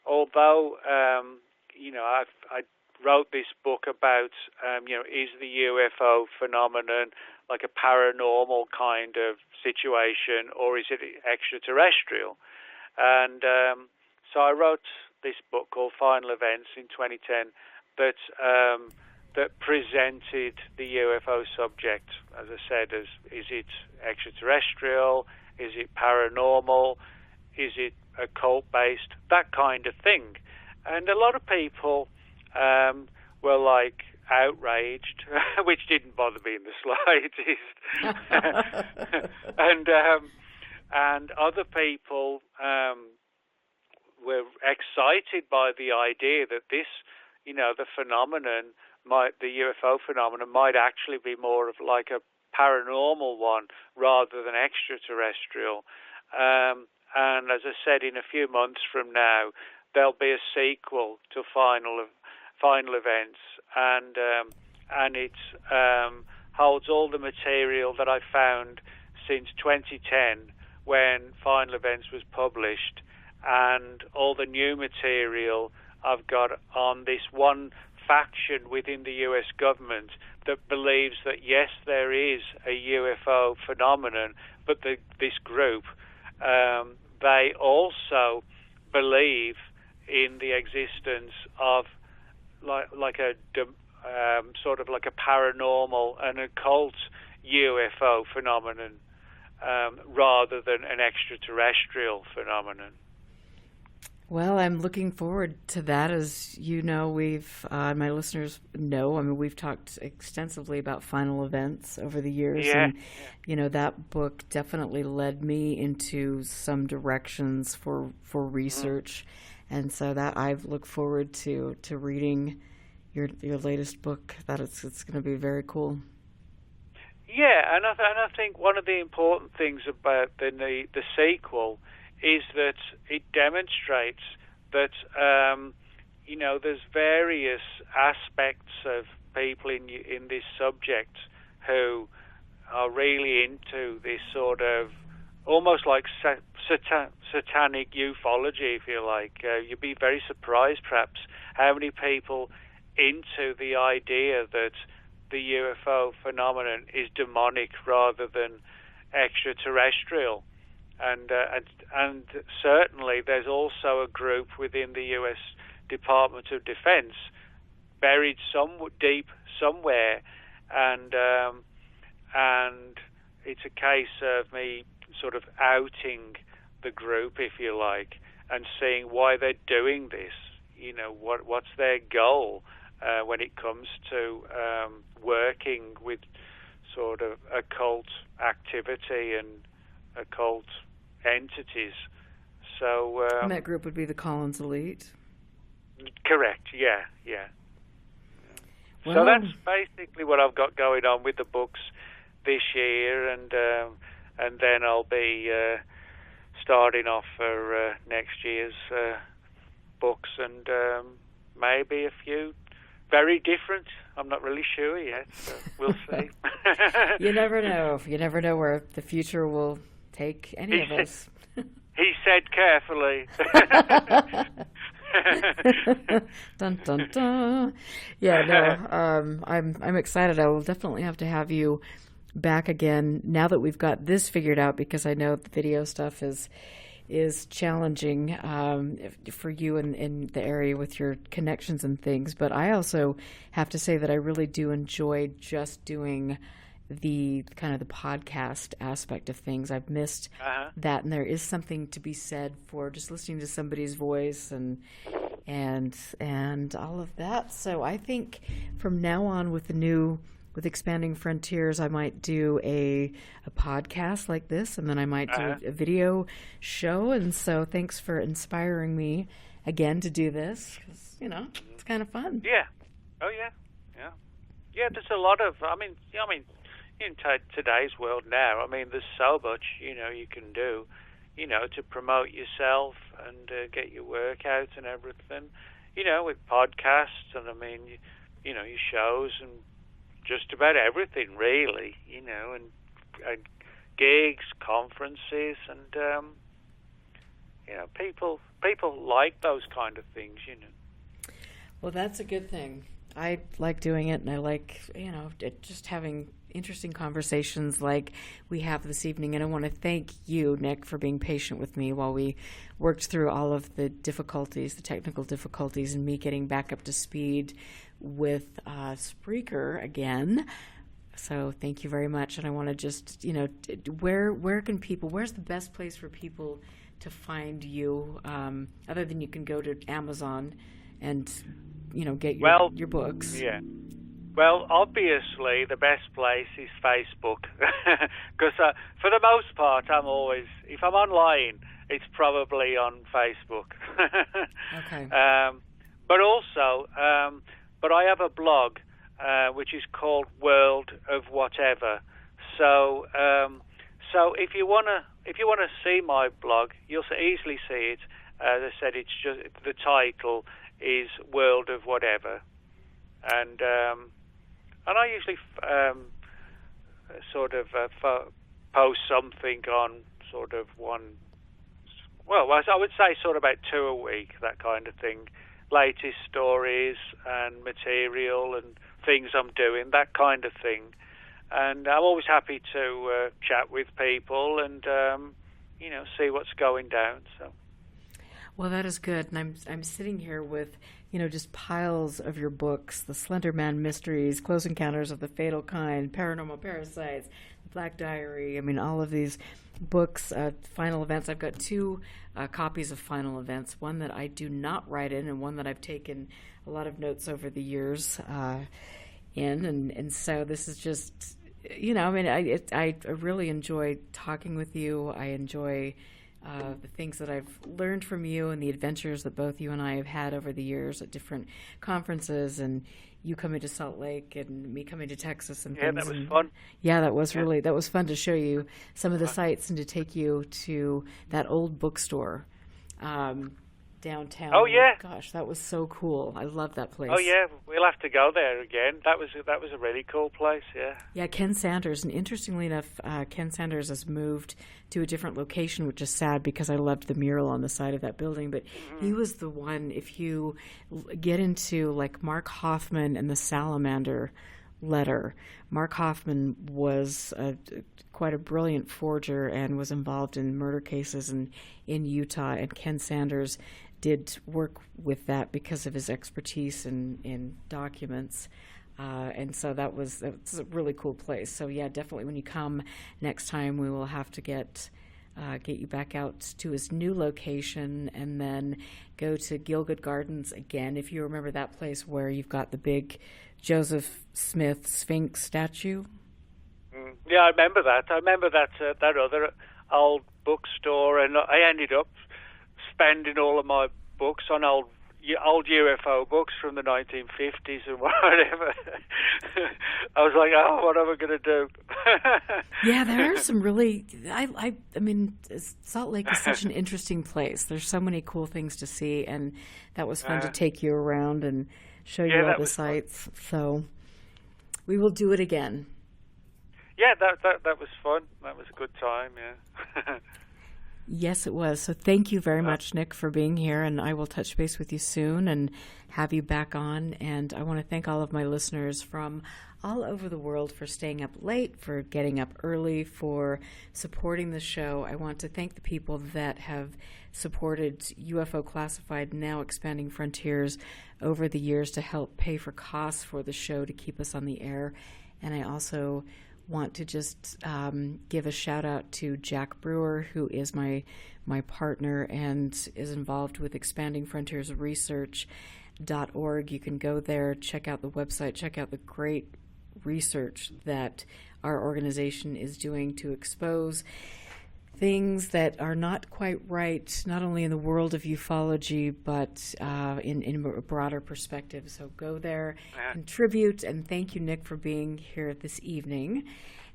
although I wrote this book about is the UFO phenomenon like a paranormal kind of situation, or is it extraterrestrial? And so I wrote this book called Final Events in 2010 that presented the UFO subject, as I said, as is it extraterrestrial, is it paranormal, is it occult-based, that kind of thing. And a lot of people were like outraged, which didn't bother me in the slightest. and other people were excited by the idea that this, the phenomenon the UFO phenomenon might actually be more of like a paranormal one rather than extraterrestrial. And as I said, in a few months from now, there'll be a sequel to Final Events, and it holds all the material that I found since 2010 when Final Events was published, and all the new material I've got on this one faction within the U.S. government that believes that, yes, there is a UFO phenomenon, but this group, they also believe in the existence of like a sort of like a paranormal and occult UFO phenomenon rather than an extraterrestrial phenomenon. Well, I'm looking forward to that. As you know, my listeners know, we've talked extensively about Final Events over the years. Yeah. And, that book definitely led me into some directions for research. And so that I look forward to reading your latest book. That it's going to be very cool. Yeah, and I think one of the important things about the sequel is that it demonstrates that there's various aspects of people in this subject who are really into this sort of almost like satanic ufology, if you like. You'd be very surprised, perhaps, how many people into the idea that the UFO phenomenon is demonic rather than extraterrestrial. And certainly there's also a group within the U.S. Department of Defense buried deep somewhere, and it's a case of me sort of outing the group, if you like, and seeing why they're doing this. What's their goal when it comes to working with sort of occult activity and occult entities. So and that group would be the Collins Elite. Correct. Yeah. Well, so that's basically what I've got going on with the books this year, and then I'll be starting off for next year's books, and maybe a few very different. I'm not really sure yet, so we'll see. You never know. You never know where the future will take any of us. He said carefully. Dun dun dun. Yeah, no. I'm excited. I will definitely have to have you back again now that we've got this figured out, because I know the video stuff is challenging for you in the area with your connections and things. But I also have to say that I really do enjoy just doing the kind of the podcast aspect of things. I've missed that, and there is something to be said for just listening to somebody's voice and all of that. So I think from now on with Expanding Frontiers, I might do a podcast like this, and then I might do a video show. And so thanks for inspiring me again to do this, because, it's kind of fun. Yeah. Oh, yeah. There's a lot of, in today's world now, there's so much, you can do, to promote yourself and get your work out and everything, with podcasts and, your shows and just about everything, really, and gigs, conferences, and, people like those kind of things, Well, that's a good thing. I like doing it, and I like, just having interesting conversations like we have this evening. And I want to thank you, Nick, for being patient with me while we worked through all of the difficulties, the technical difficulties, and me getting back up to speed with Spreaker again. So thank you very much. And I want to just, where's the best place for people to find you, other than you can go to Amazon and, get your books? Yeah. Well, obviously, the best place is Facebook, because for the most part, if I'm online, it's probably on Facebook. Okay. But I have a blog, which is called World of Whatever. So if you wanna see my blog, you'll easily see it. As I said, it's just the title is World of Whatever, and I usually post something on sort of one. Well, I would say sort of about 2 a week, that kind of thing. Latest stories and material and things I'm doing, that kind of thing. And I'm always happy to chat with people and see what's going down. So. Well, that is good. And I'm sitting here with, just piles of your books, The Slender Man Mysteries, Close Encounters of the Fatal Kind, Paranormal Parasites, The Black Diary. I mean, all of these books, Final Events. I've got 2 copies of Final Events, one that I do not write in and one that I've taken a lot of notes over the years in. And so this is just, I really enjoy talking with you. I enjoy the things that I've learned from you and the adventures that both you and I have had over the years at different conferences, and you coming to Salt Lake and me coming to Texas and things. Yeah, that was fun. Yeah, that was fun to show you some of the sites and to take you to that old bookstore downtown. Oh yeah, gosh, that was so cool. I love that place. Oh yeah, we'll have to go there again. That was a really cool place. Yeah. Yeah, Ken Sanders, and interestingly enough, Ken Sanders has moved to a different location, which is sad because I loved the mural on the side of that building. But he was the one. If you get into like Mark Hoffman and the Salamander letter, Mark Hoffman was quite a brilliant forger and was involved in murder cases in Utah, and Ken Sanders did work with that because of his expertise in documents. And so that's a really cool place. So yeah, definitely when you come next time, we will have to get you back out to his new location and then go to Gilgood Gardens again. If you remember that place where you've got the big Joseph Smith Sphinx statue. Yeah, I remember that. That other old bookstore, and I ended up spending all of my books on old UFO books from the 1950s and whatever. I was like, oh, what am I going to do? Yeah, there are some really. I mean, Salt Lake is such an interesting place. There's so many cool things to see, and that was fun to take you around and show you all the sites. Fun. So we will do it again. Yeah, that was fun. That was a good time. Yeah. Yes, it was. So thank you very much, Nick, for being here, and I will touch base with you soon and have you back on. And I want to thank all of my listeners from all over the world for staying up late, for getting up early, for supporting the show. I want to thank the people that have supported UFO Classified, now Expanding Frontiers, over the years to help pay for costs for the show to keep us on the air. And I also want to just give a shout out to Jack Brewer, who is my partner and is involved with Expanding Frontiers Research.org. You can go there, check out the website, check out the great research that our organization is doing to expose things that are not quite right, not only in the world of ufology, but in a broader perspective. So go there, contribute, and thank you, Nick, for being here this evening.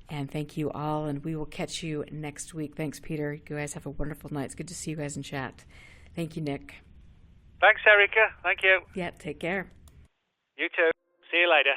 And thank you all, and we will catch you next week. Thanks, Peter. You guys have a wonderful night. It's good to see you guys in chat. Thank you, Nick. Thanks, Erica. Thank you. Yeah, take care. You too. See you later.